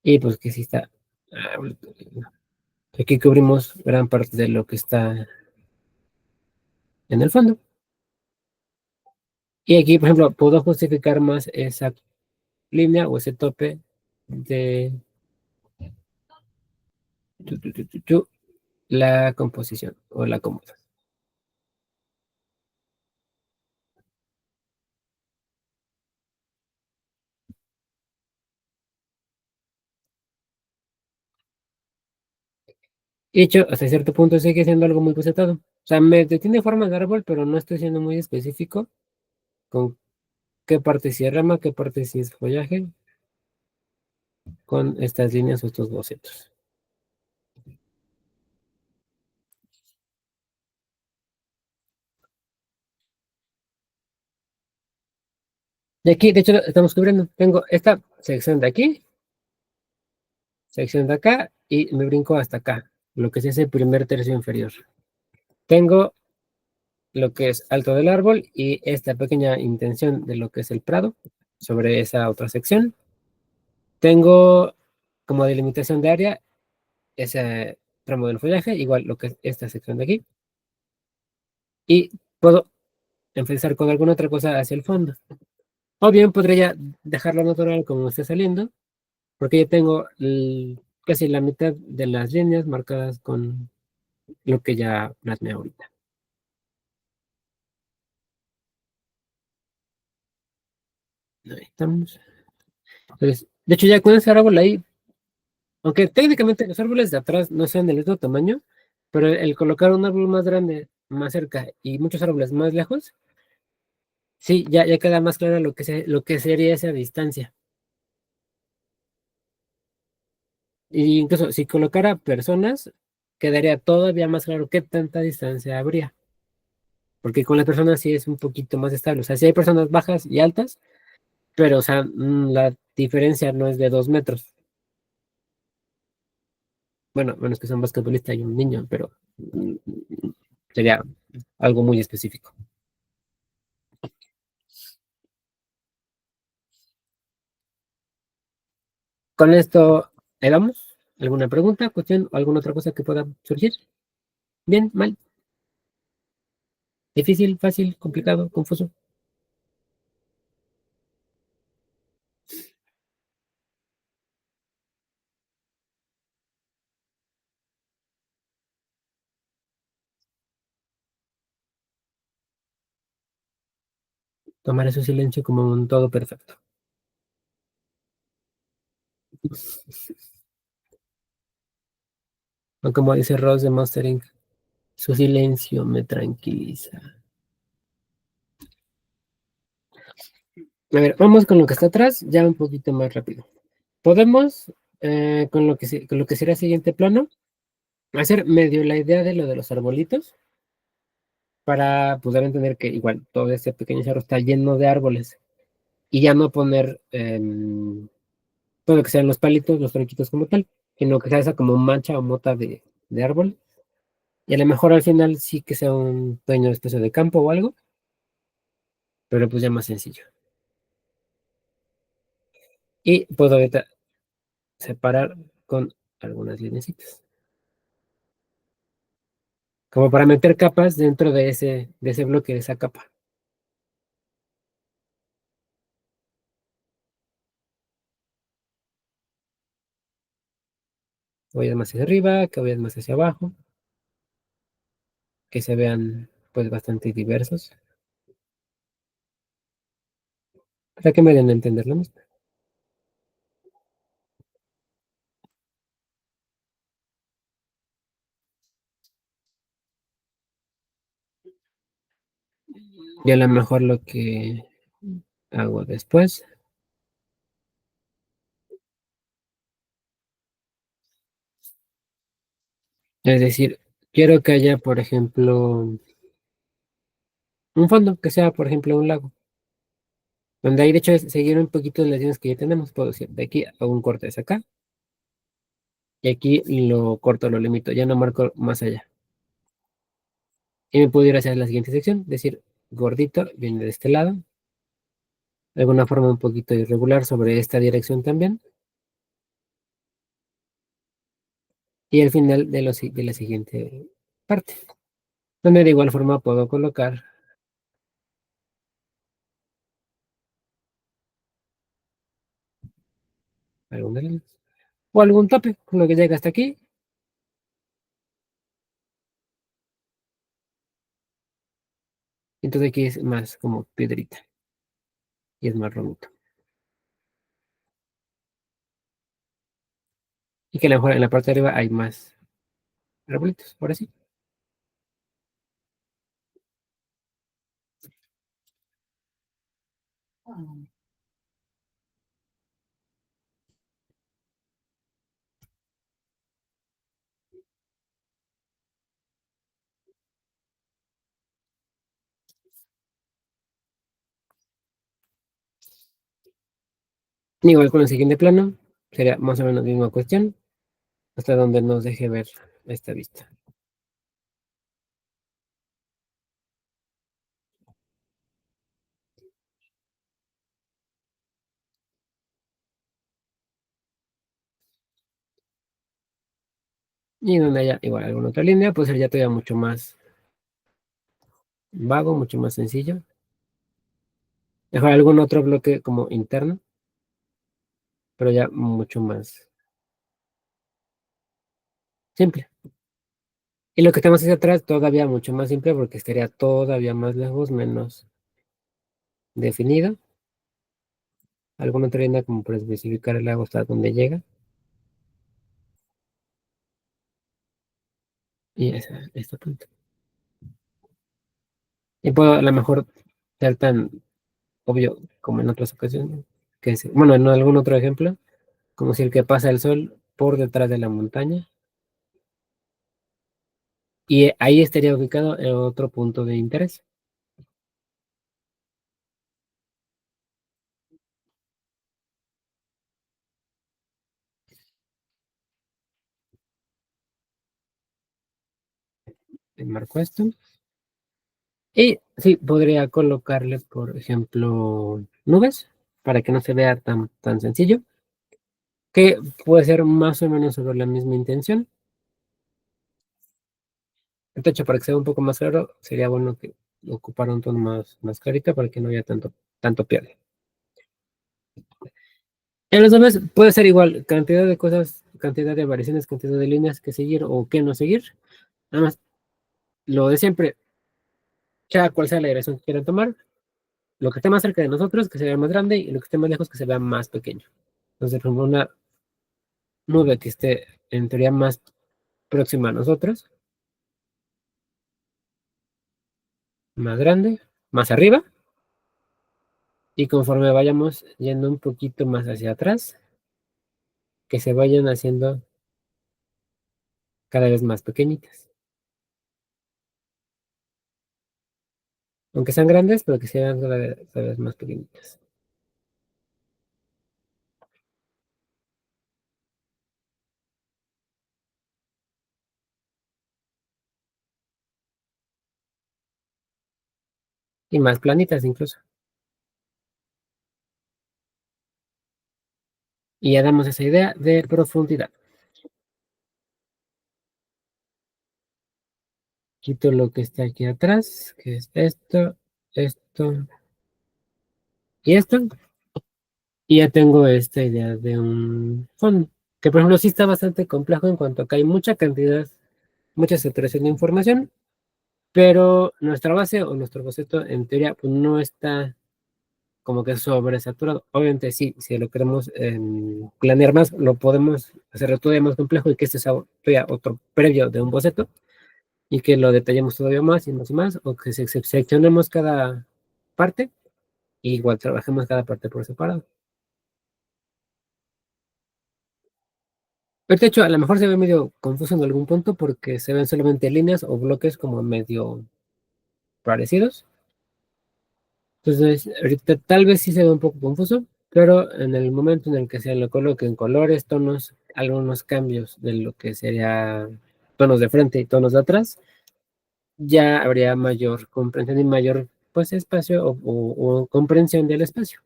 Speaker 1: Y pues que sí está. Aquí cubrimos gran parte de lo que está en el fondo. Y aquí, por ejemplo, puedo justificar más esa línea o ese tope de la composición o la cómoda. Y de hecho, hasta cierto punto sigue siendo algo muy bocetado. O sea, tiene forma de árbol, pero no estoy siendo muy específico con qué parte sí es rama, qué parte sí es follaje, con estas líneas o estos bocetos. Y aquí, de hecho, estamos cubriendo. Tengo esta sección de aquí, sección de acá, y me brinco hasta acá, lo que es ese primer tercio inferior. Tengo lo que es alto del árbol y esta pequeña intención de lo que es el prado sobre esa otra sección. Tengo como delimitación de área ese tramo del follaje, igual lo que es esta sección de aquí. Y puedo empezar con alguna otra cosa hacia el fondo. O bien podría dejarlo natural como esté saliendo, porque yo tengo casi la mitad de las líneas marcadas con lo que ya plasmé ahorita. Ahí estamos. Entonces, de hecho, ya con ese árbol ahí, aunque técnicamente los árboles de atrás no sean del mismo tamaño, pero el colocar un árbol más grande más cerca y muchos árboles más lejos, sí, ya queda más claro lo que sería esa distancia. Y incluso si colocara personas, quedaría todavía más claro qué tanta distancia habría. Porque con las personas sí es un poquito más estable. O sea, sí hay personas bajas y altas, pero o sea, la diferencia no es de 2 metros. Bueno, menos que son basquetbolistas y un niño, pero sería algo muy específico. Con esto, ¿le damos? ¿Alguna pregunta, cuestión o alguna otra cosa que pueda surgir? Bien, mal, difícil, fácil, complicado, confuso. Tomar ese silencio como un todo perfecto. O como dice Ross de Mastering, su silencio me tranquiliza. A ver, vamos con lo que está atrás, ya un poquito más rápido. Podemos, con con lo que será el siguiente plano, hacer medio la idea de lo de los arbolitos para poder entender que igual todo este pequeño cerro está lleno de árboles y ya no poner todo lo que sean los palitos, los tronquitos como tal, sino que sea esa como mancha o mota de árbol. Y a lo mejor al final sí que sea un pequeño especie de campo o algo, pero pues ya más sencillo. Y puedo ahorita separar con algunas linecitas. como para meter capas dentro de ese bloque, de esa capa. Que vayan más hacia arriba, que vayan más hacia abajo, que se vean pues bastante diversos, para que me den a entender lo mismo. Y a lo mejor lo que hago después, es decir, quiero que haya, por ejemplo, un fondo, que sea, por ejemplo, un lago, donde ahí de hecho es seguir un poquito las líneas que ya tenemos, puedo decir, de aquí hago un corte hacia acá, y aquí lo corto, lo limito, ya no marco más allá. Y me puedo ir hacia la siguiente sección, es decir, gordito viene de este lado, de alguna forma un poquito irregular sobre esta dirección también, y al final de la siguiente parte, donde de igual forma puedo colocar alguna línea, o algún tope, con lo que llega hasta aquí, entonces aquí es más como piedrita, y es más romito. Y que a lo mejor en la parte de arriba hay más arbolitos, por así. Igual con el siguiente plano, sería más o menos la misma cuestión, hasta donde nos deje ver esta vista. Y donde haya igual alguna otra línea, pues sería todavía mucho más vago, mucho más sencillo. Dejar algún otro bloque como interno, pero ya mucho más simple. Y lo que tenemos hacia atrás todavía mucho más simple porque estaría todavía más lejos, menos definido. Alguna otra línea como para especificar el lago hasta dónde llega. Y este punto. Y puedo a lo mejor ser tan obvio como en otras ocasiones, que es, bueno, en algún otro ejemplo, como si el que pasa el sol por detrás de la montaña, y ahí estaría ubicado el otro punto de interés. Marco esto. Y sí, podría colocarle, por ejemplo, nubes, para que no se vea tan sencillo, que puede ser más o menos sobre la misma intención. De hecho, para que sea un poco más claro, sería bueno que ocupara un tono más clarito para que no haya tanto pierde. En los demás puede ser igual, cantidad de cosas, cantidad de variaciones, cantidad de líneas que seguir o que no seguir. Nada más, lo de siempre, sea cual sea la dirección que quieran tomar, lo que esté más cerca de nosotros, que se vea más grande, y lo que esté más lejos, que se vea más pequeño. Entonces, por ejemplo, una nube que esté en teoría más próxima a nosotros, más grande, más arriba, y conforme vayamos yendo un poquito más hacia atrás, que se vayan haciendo cada vez más pequeñitas. Aunque sean grandes, pero que sean cada vez más pequeñitas. Y más planitas incluso. Y ya damos esa idea de profundidad. Quito lo que está aquí atrás, que es esto y esto. Y ya tengo esta idea de un fondo, que por ejemplo sí está bastante complejo en cuanto a que hay mucha cantidad, mucha saturación de información, pero nuestra base o nuestro boceto en teoría pues, no está como que sobresaturado. Obviamente sí, si lo queremos planear más, lo podemos hacer todavía más complejo y que este sea todavía otro previo de un boceto y que lo detallemos todavía más y más, o que seccionemos cada parte y igual trabajemos cada parte por separado. Pero de hecho, a lo mejor se ve medio confuso en algún punto porque se ven solamente líneas o bloques como medio parecidos. Entonces, ahorita tal vez sí se ve un poco confuso, pero en el momento en el que se lo coloquen colores, tonos, algunos cambios de lo que sería tonos de frente y tonos de atrás, ya habría mayor comprensión y mayor pues espacio o comprensión del espacio.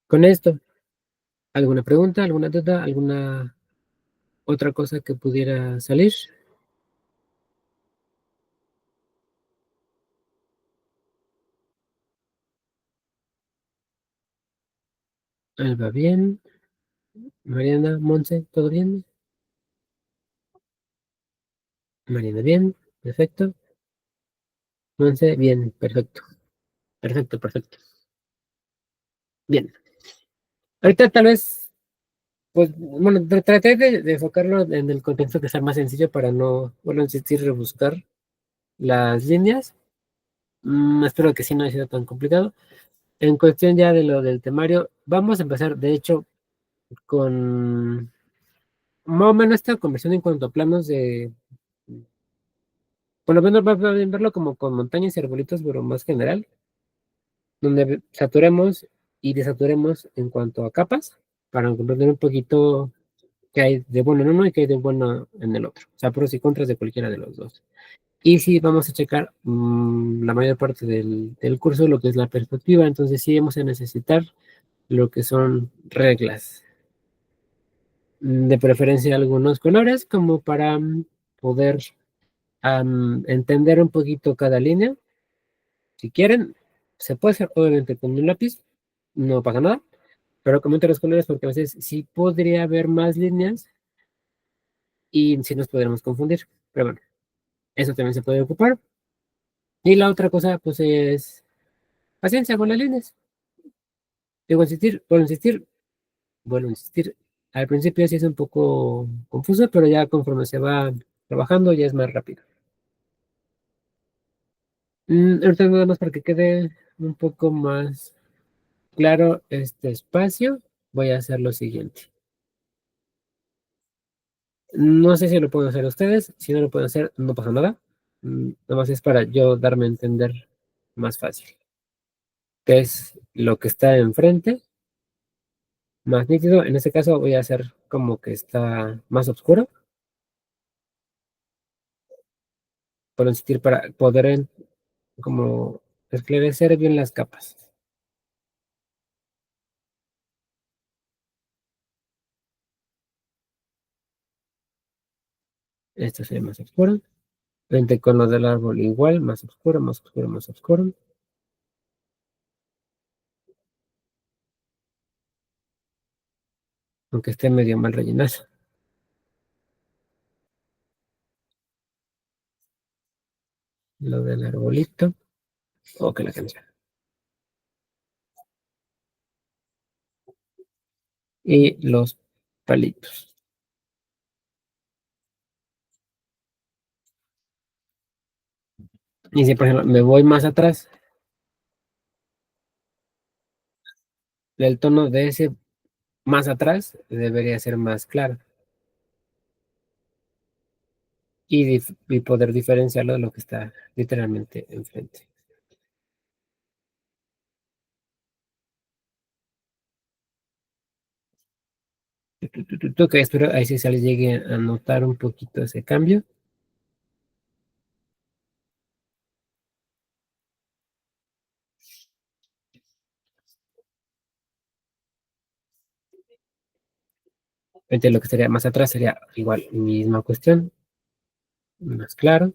Speaker 1: Con esto, ¿alguna pregunta, alguna duda, alguna otra cosa que pudiera salir? Va bien. Mariana, Monse, ¿todo bien? Mariana, bien, perfecto. Monse, bien, perfecto. Perfecto, perfecto. Bien. Ahorita tal vez, pues, bueno, traté de enfocarlo en el contexto que sea más sencillo para no, bueno, insistir, rebuscar las líneas. Espero que sí no haya sido tan complicado. En cuestión ya de lo del temario, vamos a empezar, de hecho, con más o menos esta conversión en cuanto a planos de, por lo menos va a verlo como con montañas y arbolitos, pero más general, donde saturemos y desaturemos en cuanto a capas, para comprender un poquito qué hay de bueno en uno y qué hay de bueno en el otro, o sea, pros y contras de cualquiera de los dos. Y sí, vamos a checar la mayor parte del curso, lo que es la perspectiva, entonces sí vamos a necesitar lo que son reglas, de preferencia algunos colores, como para poder entender un poquito cada línea. Si quieren, se puede hacer obviamente con un lápiz, no pasa nada, pero comento los colores porque a veces sí podría haber más líneas y sí nos podríamos confundir. Pero bueno, eso también se puede ocupar. Y la otra cosa, pues es paciencia con las líneas. Debo insistir, vuelvo a insistir, vuelvo a insistir. Al principio sí es un poco confuso, pero ya conforme se va trabajando ya es más rápido. Ahorita nada más para que quede un poco más claro este espacio, voy a hacer lo siguiente. No sé si lo pueden hacer ustedes, si no lo pueden hacer, no pasa nada. Nada más es para yo darme a entender más fácil. ¿Qué es lo que está enfrente? Más nítido. En este caso voy a hacer como que está más oscuro. Por insistir para poder como esclarecer bien las capas. Esto sería más oscuro. Frente con lo del árbol igual, más oscuro, más oscuro, más oscuro. Aunque esté medio mal rellenado. Lo del arbolito. O que la canción. Y los palitos. Y si, por ejemplo, me voy más atrás, el tono de ese más atrás debería ser más claro y poder diferenciarlo de lo que está literalmente enfrente. Ok, espero ahí sí se les llegue a notar un poquito ese cambio. Entonces lo que estaría más atrás sería igual, misma cuestión, más claro.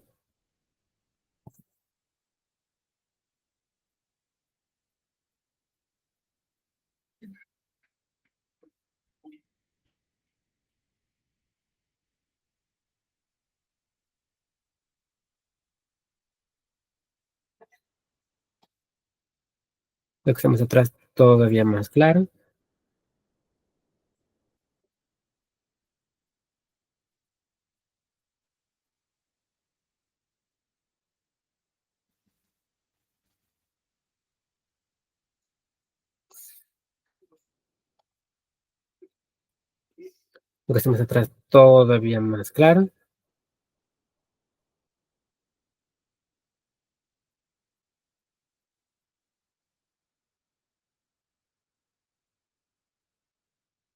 Speaker 1: Lo que está más atrás todavía más claro. Lo que está más atrás todavía más claro.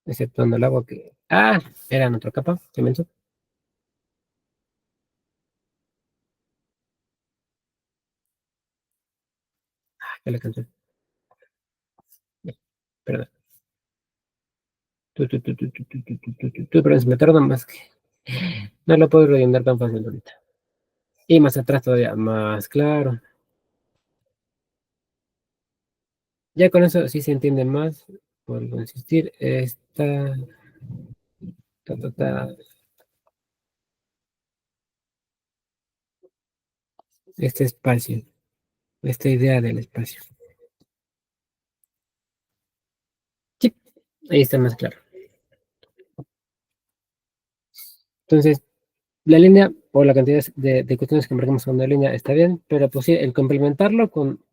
Speaker 1: Exceptuando el agua que... Ah, era en otra capa, qué menso. Ya la canción. Perdón. Pero se me tarda más que... No lo puedo rellenar tan fácil ahorita. Y más atrás todavía más claro. Ya con eso sí se entiende más. Vuelvo a insistir. Ta, ta, ta, este espacio. Esta idea del espacio. Sí, ahí está más claro. Entonces, la línea o la cantidad de cuestiones que marcamos con una línea está bien, pero pues sí, el complementarlo con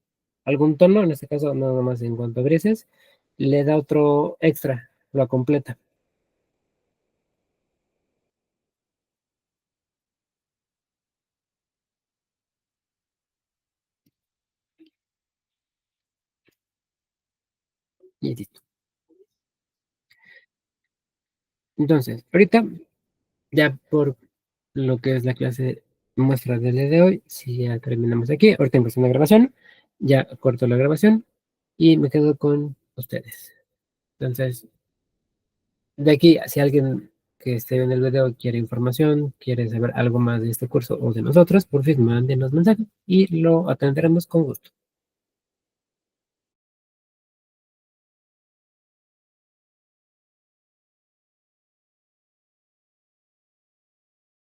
Speaker 1: algún tono, en este caso nada más en cuanto a grises, le da otro extra, lo completa. Y listo. Entonces, ahorita, ya por lo que es la clase muestra del día de hoy, si ya terminamos aquí, ahorita empezó la grabación, ya corto la grabación y me quedo con ustedes. Entonces, de aquí, si alguien que esté viendo el video quiere información, quiere saber algo más de este curso o de nosotros, por fin mándenos mensaje y lo atenderemos con gusto.